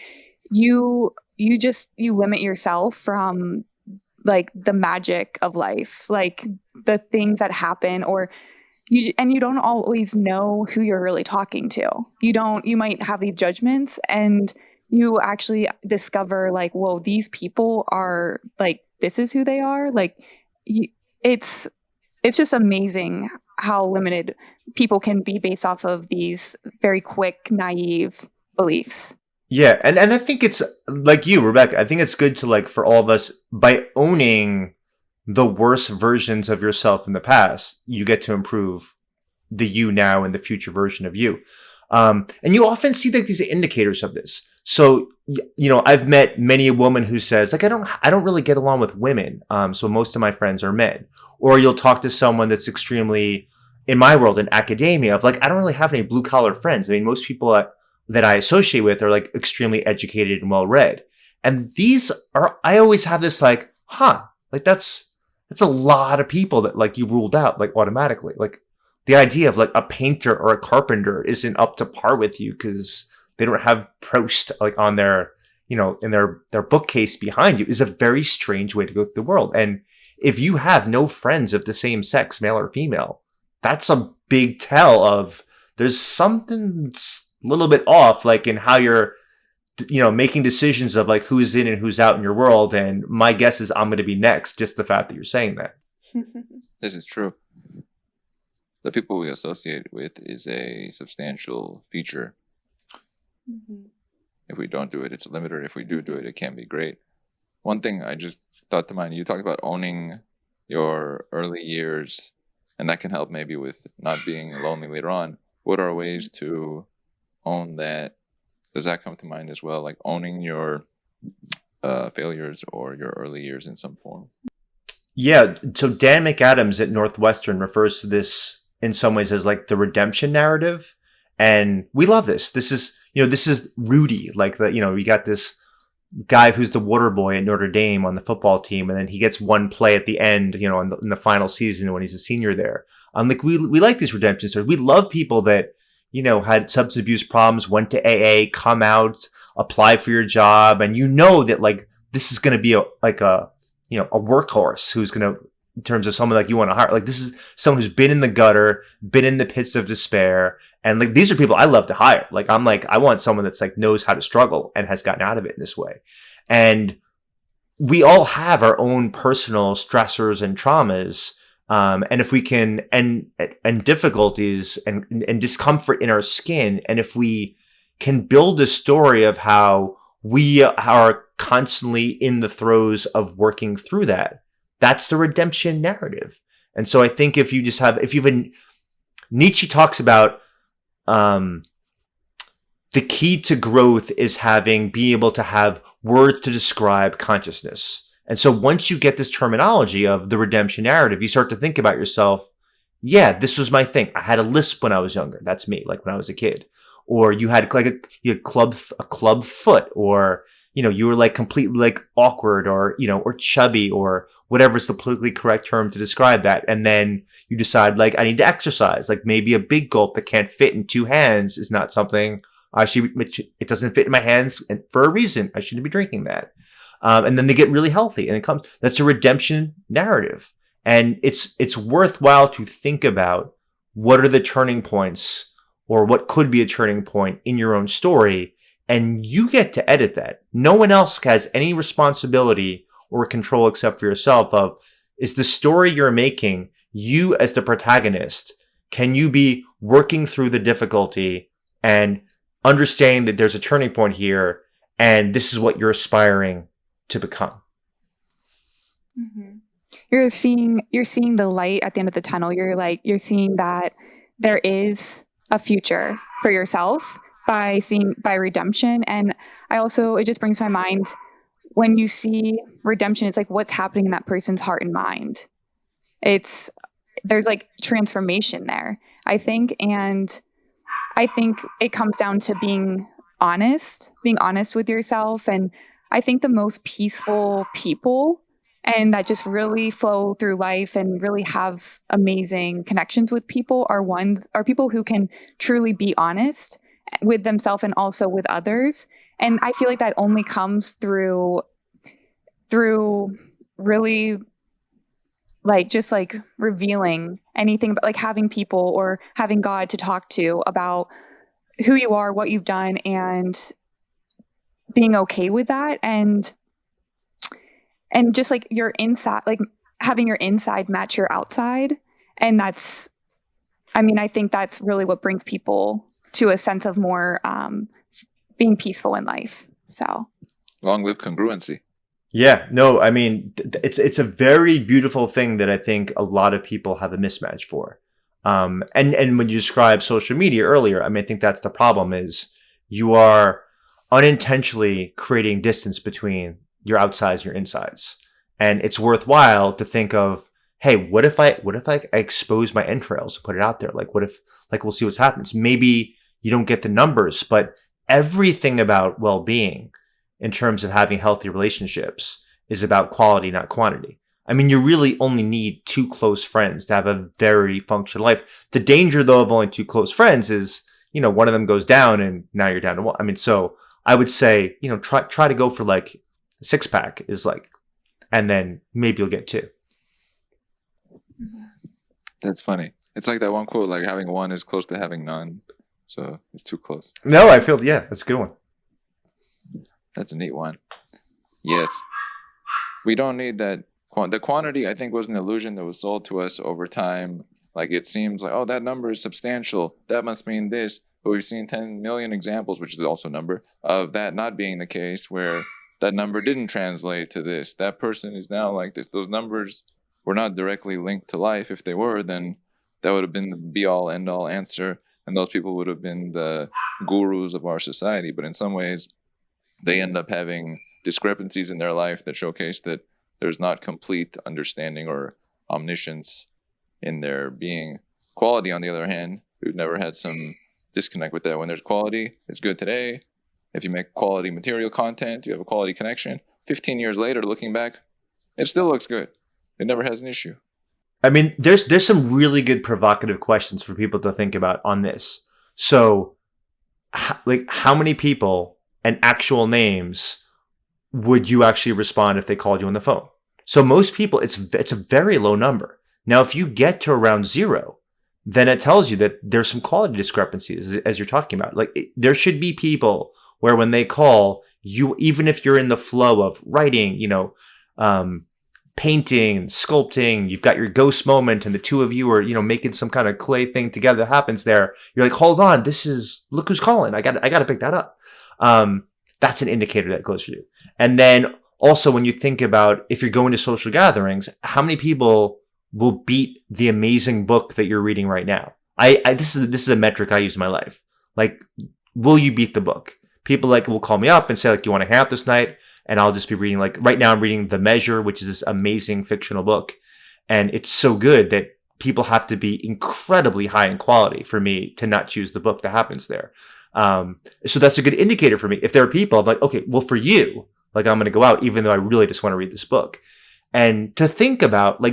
you limit yourself from like the magic of life, like the things that happen, you don't always know who you're really talking to. You might have these judgments and you actually discover like, whoa, these people are like, this is who they are. Like it's just amazing how limited people can be based off of these very quick, naive beliefs. Yeah, and I think it's like you, Rebecca. I think it's good to like for all of us, by owning the worst versions of yourself in the past, you get to improve the you now and the future version of you. And you often see like these indicators of this. So, I've met many a woman who says like, I don't really get along with women. So most of my friends are men. Or you'll talk to someone that's extremely, in my world, in academia, of like, I don't really have any blue collar friends. I mean, most people that I associate with are like extremely educated and well read. And I always have this like, like that's a lot of people that like you ruled out like automatically. Like the idea of like a painter or a carpenter isn't up to par with you because they don't have Proust like on their, in their bookcase behind you is a very strange way to go through the world. And if you have no friends of the same sex, male or female, that's a big tell of there's something a little bit off, like in how you're, making decisions of like who's in and who's out in your world. And my guess is I'm going to be next. Just the fact that you're saying that. This is true. The people we associate with is a substantial feature. Mm-hmm. If we don't do it, it's a limiter. If we do it, it can be great. One thing I just thought to mind, you talked about owning your early years and that can help maybe with not being lonely later on. What are ways to own that? Does that come to mind as well, like owning your failures or your early years in some form? Yeah. So Dan McAdams at Northwestern refers to this in some ways as like the redemption narrative. And we love this. This is Rudy, like you got this guy who's the water boy at Notre Dame on the football team. And then he gets one play at the end, in the final season when he's a senior there. Like we like these redemption stories. We love people that, had substance abuse problems, went to AA, come out, apply for your job. And that like, this is going to be a workhorse who's going to, in terms of someone like you want to hire, like this is someone who's been in the gutter, been in the pits of despair. And like, these are people I love to hire. Like, I want someone that's like knows how to struggle and has gotten out of it in this way. And we all have our own personal stressors and traumas. And if we can, and difficulties and discomfort in our skin. And if we can build a story of how we are constantly in the throes of working through that, that's the redemption narrative. And so I think Nietzsche talks about, the key to growth is being able to have words to describe consciousness. And so once you get this terminology of the redemption narrative, you start to think about yourself. Yeah, this was my thing. I had a lisp when I was younger. That's me, like when I was a kid. Or you had like a club foot, or you were like completely like awkward, or or chubby, or whatever's the politically correct term to describe that. And then you decide like I need to exercise. Like maybe a big gulp that can't fit in two hands is not something it doesn't fit in my hands, and for a reason I shouldn't be drinking that. And then they get really healthy, and that's a redemption narrative. And it's worthwhile to think about what are the turning points, or what could be a turning point in your own story. And you get to edit that. No one else has any responsibility or control except for yourself of, is the story you're making, you as the protagonist, can you be working through the difficulty and understanding that there's a turning point here, and this is what you're aspiring to become? Mm-hmm. You're seeing the light at the end of the tunnel. You're seeing that there is a future for yourself by redemption. And it just brings to my mind, when you see redemption, it's like what's happening in that person's heart and mind. There's like transformation there, I think. And I think it comes down to being honest with yourself. And I think the most peaceful people, and that just really flow through life and really have amazing connections with people, are people who can truly be honest with themselves and also with others. And I feel like that only comes through really like just like revealing anything, but like having people or having God to talk to about who you are, what you've done, and being okay with that. And just like your inside, like having your inside match your outside. And I think that's really what brings people to a sense of more being peaceful in life. So long live congruency. Yeah, no, I mean, it's a very beautiful thing that I think a lot of people have a mismatch for. And when you described social media earlier, I think that's the problem, is you are unintentionally creating distance between your outsides and your insides. And it's worthwhile to think of, hey, what if I expose my entrails and put it out there? Like, what if, like, we'll see what happens. Maybe you don't get the numbers, but everything about well-being in terms of having healthy relationships is about quality, not quantity. You really only need two close friends to have a very functional life. The danger, though, of only two close friends is, one of them goes down and now you're down to one. So I would say, try to go for like a 6-pack is like, and then maybe you'll get two. That's funny. It's like that one quote, like having one is close to having none. So it's too close. No, I feel, yeah, that's a good one. That's a neat one. Yes. We don't need that. The quantity, I think, was an illusion that was sold to us over time. Like, it seems like, oh, that number is substantial. That must mean this. But we've seen 10 million examples, which is also a number, of that not being the case, where that number didn't translate to this. That person is now like this. Those numbers were not directly linked to life. If they were, then that would have been the be-all, end-all answer, and those people would have been the gurus of our society. But in some ways, they end up having discrepancies in their life that showcase that there's not complete understanding or omniscience in their being. Quality, on the other hand, we've never had some disconnect with that. When there's quality, it's good today. If you make quality material content, you have a quality connection. 15 years later, looking back, it still looks good. It never has an issue. I mean, there's some really good provocative questions for people to think about on this. So, how many people and actual names would you actually respond if they called you on the phone? So most people, it's a very low number. Now, if you get to around 0, then it tells you that there's some quality discrepancies, as you're talking about. There should be people where when they call you, even if you're in the flow of writing, painting, sculpting, you've got your ghost moment and the two of you are, making some kind of clay thing together that happens there. You're like, hold on, look who's calling. I got to pick that up. That's an indicator that goes for you. And then also when you think about if you're going to social gatherings, how many people will beat the amazing book that you're reading right now? This is a metric I use in my life. Will you beat the book? People will call me up and say, do you want to hang out this night? And I'll just be reading, right now I'm reading The Measure, which is this amazing fictional book. And it's so good that people have to be incredibly high in quality for me to not choose the book that happens there. So that's a good indicator for me. If there are people, I'm like, okay, well, for you, I'm going to go out, even though I really just want to read this book. And to think about,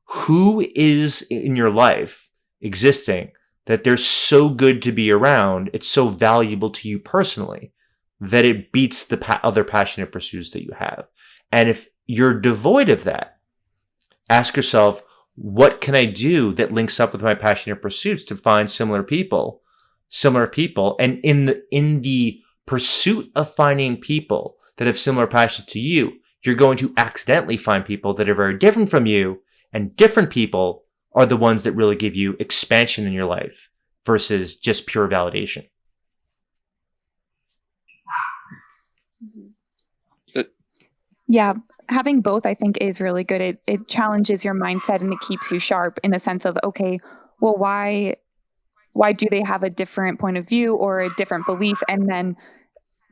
who is in your life existing that they're so good to be around, it's so valuable to you personally, that it beats the other passionate pursuits that you have. And if you're devoid of that, ask yourself, what can I do that links up with my passionate pursuits to find similar people? And in the pursuit of finding people that have similar passions to you, you're going to accidentally find people that are very different from you, and different people are the ones that really give you expansion in your life versus just pure validation. Yeah, having both, I think, is really good. It challenges your mindset and it keeps you sharp in the sense of, okay, well, why do they have a different point of view or a different belief? And then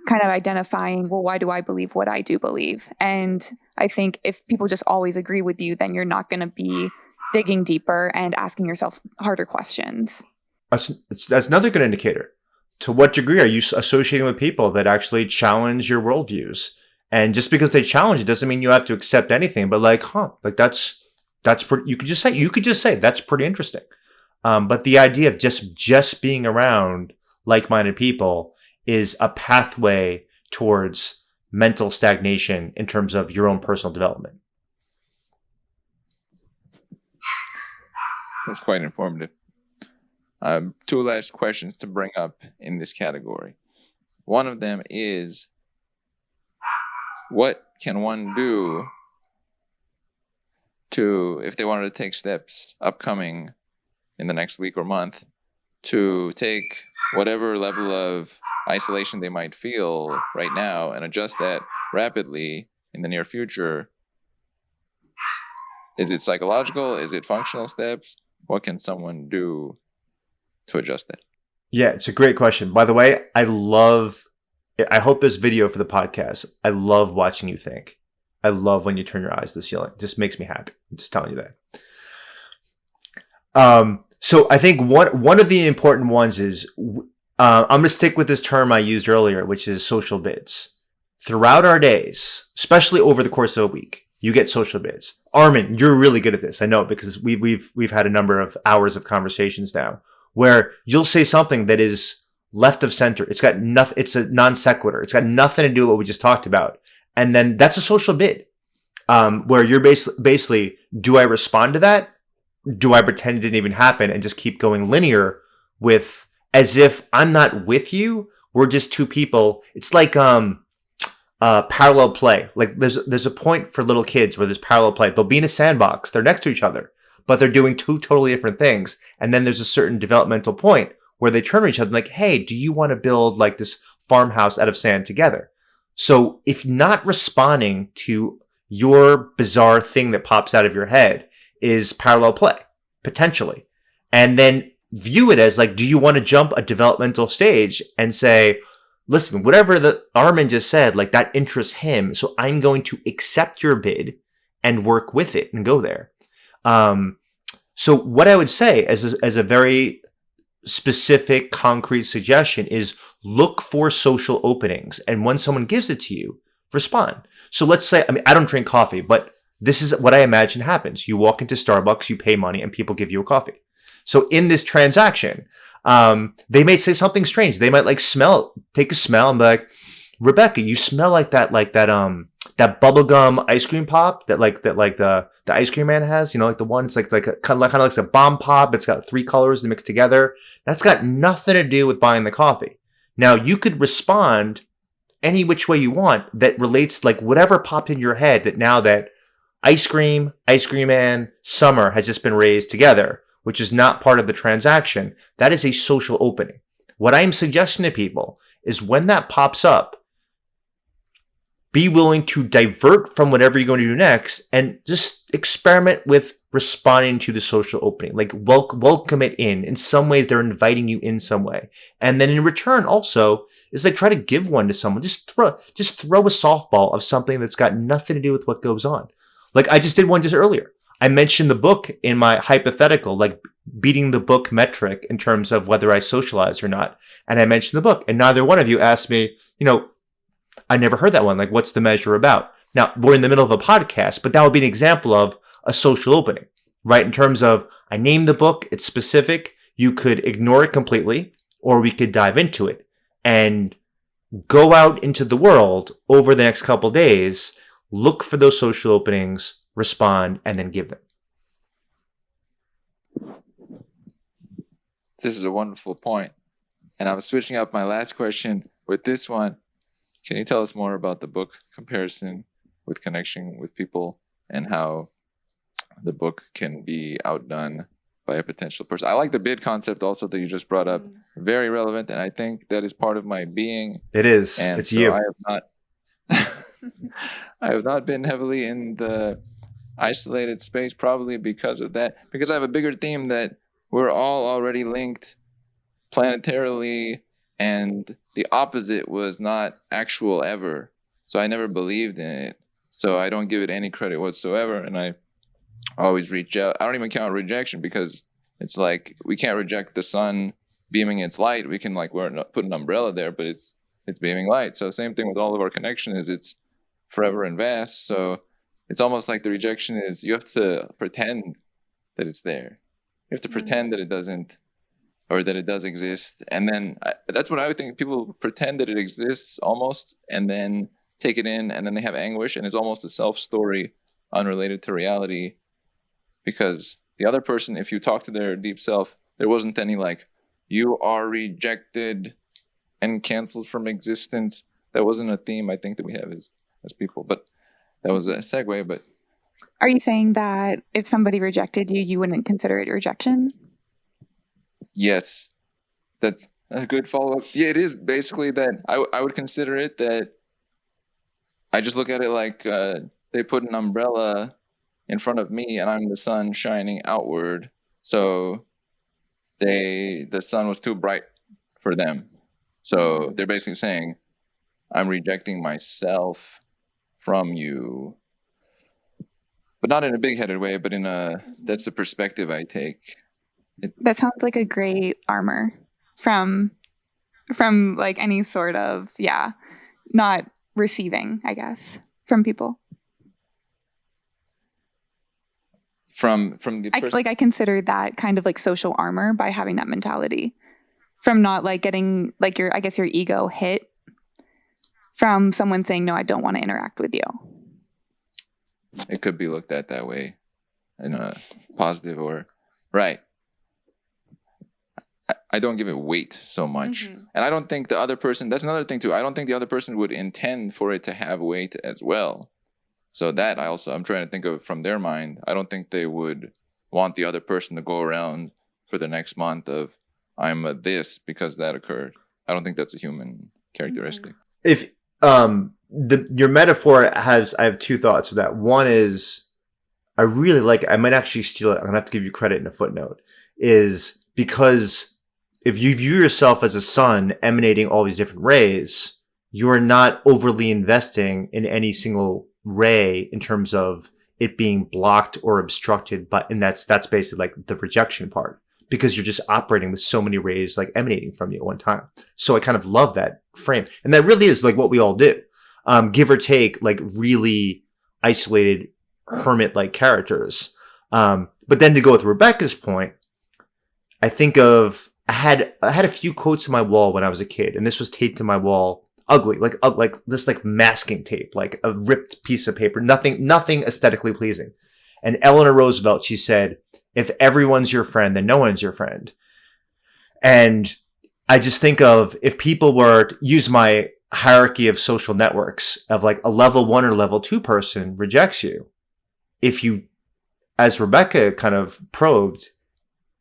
kind of identifying, well, why do I believe what I do believe? And I think if people just always agree with you, then you're not going to be digging deeper and asking yourself harder questions. That's another good indicator. To what degree are you associating with people that actually challenge your worldviews? And just because they challenge it doesn't mean you have to accept anything, but that's pretty, you could just say that's pretty interesting. But the idea of just being around like-minded people is a pathway towards mental stagnation in terms of your own personal development. That's quite informative. 2 last questions to bring up in this category. One of them is, what can one do if they wanted to take steps upcoming in the next week or month to take whatever level of isolation they might feel right now and adjust that rapidly in the near future? Is it psychological? Is it functional steps? What can someone do to adjust that? Yeah, it's a great question. By the way, I hope this video for the podcast, I love watching you think. I love when you turn your eyes to the ceiling. It just makes me happy. I'm just telling you that. So I think one of the important ones is, I'm going to stick with this term I used earlier, which is social bids. Throughout our days, especially over the course of a week, you get social bids. Armin, you're really good at this. I know, because we've had a number of hours of conversations now where you'll say something that is left of center. It's got nothing. It's a non sequitur. It's got nothing to do with what we just talked about. And then that's a social bid, where you're basically, do I respond to that? Do I pretend it didn't even happen and just keep going linear with as if I'm not with you? We're just two people. It's like parallel play. There's a point for little kids where there's parallel play. They'll be in a sandbox. They're next to each other, but they're doing 2 totally different things. And then there's a certain developmental point where they turn to each other like, hey, do you want to build this farmhouse out of sand together? So if not responding to your bizarre thing that pops out of your head is parallel play, potentially. and then view it as like, do you want to jump a developmental stage and say, listen, whatever the Armin just said, like that interests him. So I'm going to accept your bid and work with it and go there. So what I would say as a very specific, concrete suggestion is look for social openings. And when someone gives it to you, respond. So let's say, I mean, I don't drink coffee, but this is what I imagine happens. You walk into Starbucks, you pay money, and people give you a coffee. So in this transaction, they may say something strange. They might like take a smell and be like, Rebecca, you smell like that bubblegum ice cream pop that the ice cream man has, like the one, it's like kind of like a bomb pop. It's got 3 colors mixed together. That's got nothing to do with buying the coffee. Now you could respond any which way you want that relates like whatever popped in your head that now that ice cream man, summer has just been raised together, which is not part of the transaction. That is a social opening. What I'm suggesting to people is when that pops up, be willing to divert from whatever you're going to do next and just experiment with responding to the social opening. Like welcome it in. In some ways, they're inviting you in some way. And then in return also is like try to give one to someone. Just throw a softball of something that's got nothing to do with what goes on. Like I just did one just earlier. I mentioned the book in my hypothetical, like beating the book metric in terms of whether I socialize or not. And I mentioned the book and neither one of you asked me, I never heard that one. Like, what's the measure about? Now, we're in the middle of a podcast, but that would be an example of a social opening, right? In terms of, I named the book, it's specific. You could ignore it completely, or we could dive into it and go out into the world over the next couple days, look for those social openings, respond, and then give them. This is a wonderful point. And I'm switching up my last question with this one. Can you tell us more about the book comparison with connection with people and how the book can be outdone by a potential person? I like the bid concept also that you just brought up. Very relevant, and I think that is part of my being. It is. And it's so you. I have not been heavily in the isolated space, probably because of that. Because I have a bigger theme that we're all already linked planetarily, and the opposite was not actual ever. So I never believed in it. So I don't give it any credit whatsoever. And I always reach out. I don't even count rejection because it's like we can't reject the sun beaming its light. We can like put an umbrella there, but it's beaming light. So same thing with all of our connection is it's forever and vast. So it's almost like the rejection is you have to pretend that it's there. You have to pretend that it doesn't, or that it does exist. And then that's what I would think. People pretend that it exists almost, and then take it in, and then they have anguish, and it's almost a self-story unrelated to reality. Because the other person, if you talk to their deep self, there wasn't any like, you are rejected and canceled from existence. That wasn't a theme I think that we have as people. But that was a segue. But are you saying that if somebody rejected you, you wouldn't consider it rejection? Yes, that's a good follow-up. Yeah, it is basically that I would consider it that I just look at it like they put an umbrella in front of me and I'm the sun shining outward. So the sun was too bright for them. So they're basically saying, I'm rejecting myself from you. But not in a big-headed way, but that's the perspective I take. That sounds like a great armor from like any sort of, not receiving, I guess, from people. From the person. I consider that kind of like social armor by having that mentality from not like getting like your ego hit from someone saying, no, I don't want to interact with you. It could be looked at that way in a positive or right. I don't give it weight so much. Mm-hmm. And I don't think the other person, that's another thing too. I don't think the other person would intend for it to have weight as well. So that I'm trying to think of from their mind. I don't think they would want the other person to go around for the next month of I'm a this because that occurred. I don't think that's a human characteristic. If your metaphor I have 2 thoughts of that. One is I really like, I might actually steal it. I'm gonna have to give you credit in a footnote. is because if you view yourself as a sun emanating all these different rays, you are not overly investing in any single ray in terms of it being blocked or obstructed, and that's basically like the rejection part, because you're just operating with so many rays like emanating from you at one time. So I kind of love that frame. And that really is like what we all do. Give or take, like really isolated hermit-like characters. But then to go with Rebecca's point, I think of, I had a few quotes on my wall when I was a kid, and this was taped to my wall ugly, like this like masking tape, like a ripped piece of paper, nothing aesthetically pleasing. And Eleanor Roosevelt, she said, if everyone's your friend, then no one's your friend. And I just think of, if people were to use my hierarchy of social networks of like a level 1 or level 2 person rejects you, if you, as Rebecca kind of probed,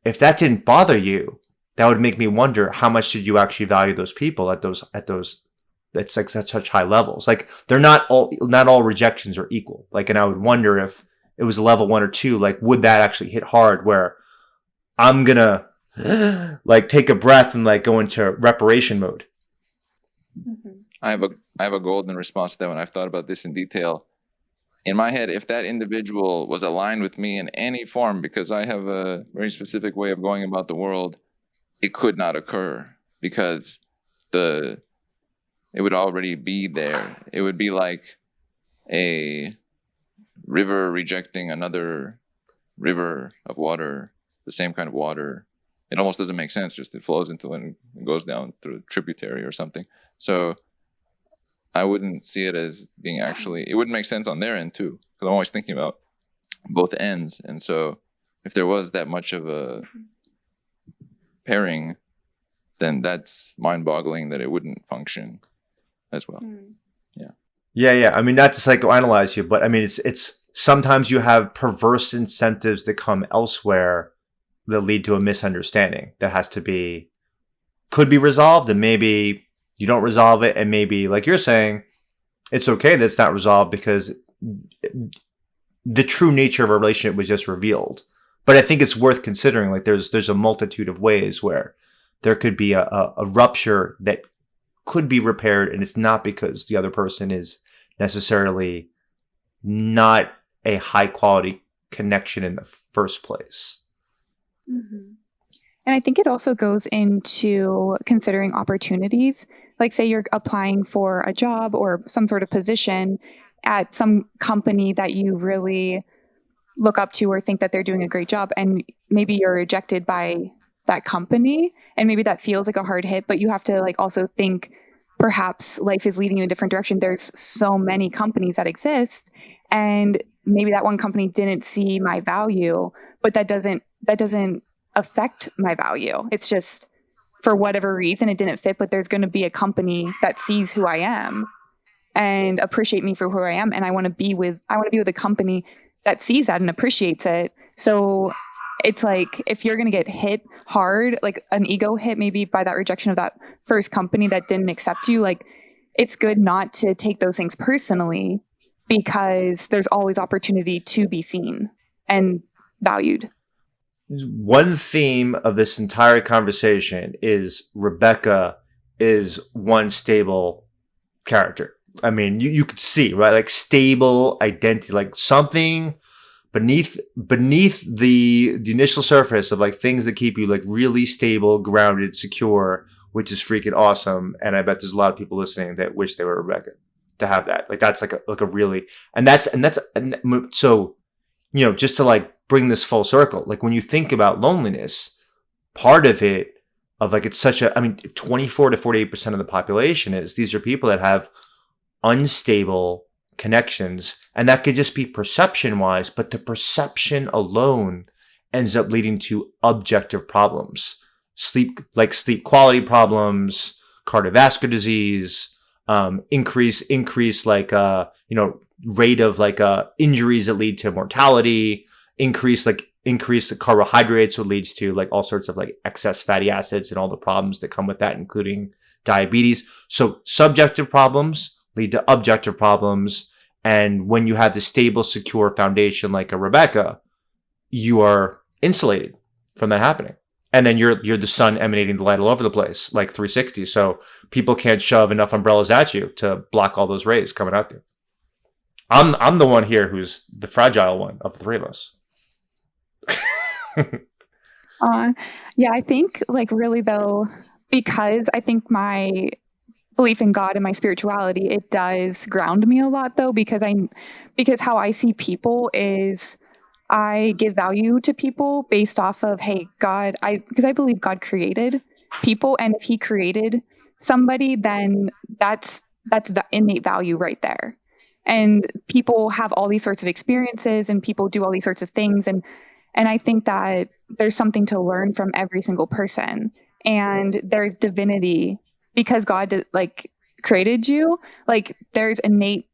if that didn't bother you, that would make me wonder, how much did you actually value those people at those that's like such high levels? Like, they're not all rejections are equal. Like, and I would wonder if it was a level 1 or 2, like, would that actually hit hard where I'm gonna like take a breath and like go into reparation mode? Mm-hmm. I have a golden response to that one. I've thought about this in detail. In my head, if that individual was aligned with me in any form, because I have a very specific way of going about the world, it could not occur, because it would already be there. It would be like a river rejecting another river of water, the same kind of water. It almost doesn't make sense. Just it flows into and goes down through a tributary or something. So I wouldn't see it as being actually, it wouldn't make sense on their end too, because I'm always thinking about both ends. And so if there was that much of a pairing, then that's mind-boggling that it wouldn't function as well. Yeah. I mean, not to psychoanalyze you, but I mean, it's sometimes you have perverse incentives that come elsewhere that lead to a misunderstanding that could be resolved, and maybe you don't resolve it, and maybe, like you're saying, it's okay that it's not resolved because the true nature of a relationship was just revealed. But I think it's worth considering, like, there's a multitude of ways where there could be a rupture that could be repaired, and it's not because the other person is necessarily not a high quality connection in the first place. Mm-hmm. And I think it also goes into considering opportunities. Like, say you're applying for a job or some sort of position at some company that you really look up to or think that they're doing a great job, and maybe you're rejected by that company, and maybe that feels like a hard hit, but you have to like also think perhaps life is leading you in a different direction. There's so many companies that exist, and maybe that one company didn't see my value, but that doesn't affect my value. It's just, for whatever reason, it didn't fit, but there's going to be a company that sees who I am and appreciate me for who I am, and I want to be with a company that sees that and appreciates it. So it's like, if you're going to get hit hard, like an ego hit maybe by that rejection of that first company that didn't accept you, like, it's good not to take those things personally, because there's always opportunity to be seen and valued. One theme of this entire conversation is Rebecca is one stable character. I mean, you could see, right? Like, stable identity, like something beneath the initial surface of like things that keep you like really stable, grounded, secure, which is freaking awesome. And I bet there's a lot of people listening that wish they were Rebecca to have that. Like, that's like a really, and so, you know, just to like bring this full circle, like when you think about loneliness, part of it, of like, it's such a, I mean, 24 to 48% of the population these are people that have unstable connections, and that could just be perception wise, but the perception alone ends up leading to objective problems, sleep quality problems, cardiovascular disease, increase like rate of like injuries that lead to mortality, increase the carbohydrates, what leads to like all sorts of like excess fatty acids and all the problems that come with that, including diabetes. So subjective problems lead to objective problems. And when you have the stable, secure foundation like a Rebecca, you are insulated from that happening. And then you're the sun emanating the light all over the place, like 360. So people can't shove enough umbrellas at you to block all those rays coming at you. I'm the one here who's the fragile one of the three of us. Yeah, I think like really though, because I think my belief in God and my spirituality, it does ground me a lot though, because how I see people is I give value to people based off of, hey, because I believe God created people, and if he created somebody, then that's the innate value right there. And people have all these sorts of experiences and people do all these sorts of things. And I think that there's something to learn from every single person. And there's divinity because God like created you, like there's innate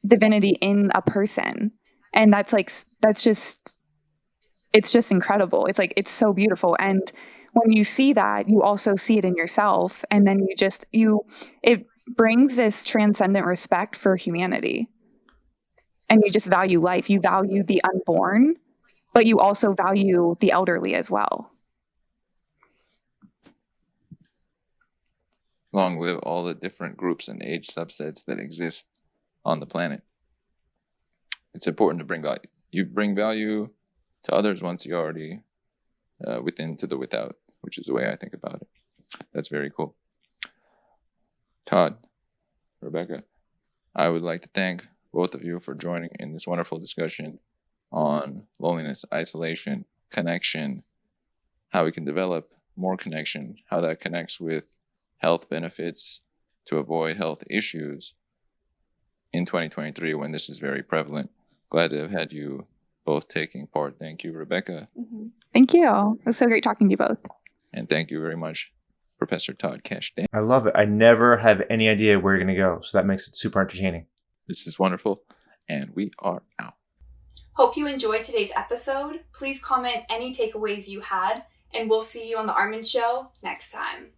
divinity in a person. And it's just incredible. It's like, it's so beautiful. And when you see that, you also see it in yourself. And then it brings this transcendent respect for humanity. And you just value life. You value the unborn, but you also value the elderly as well. Long live all the different groups and age subsets that exist on the planet. It's important to bring value. You bring value to others once you're already within to the without, which is the way I think about it. That's very cool. Todd, Rebecca, I would like to thank both of you for joining in this wonderful discussion on loneliness, isolation, connection, how we can develop more connection, how that connects with health benefits to avoid health issues in 2023 when this is very prevalent. Glad to have had you both taking part. Thank you, Rebecca. Mm-hmm. Thank you. It was so great talking to you both. And thank you very much, Professor Todd Kashdan. I love it. I never have any idea where you're going to go, so that makes it super entertaining. This is wonderful, and we are out. Hope you enjoyed today's episode. Please comment any takeaways you had, and we'll see you on The Armin Show next time.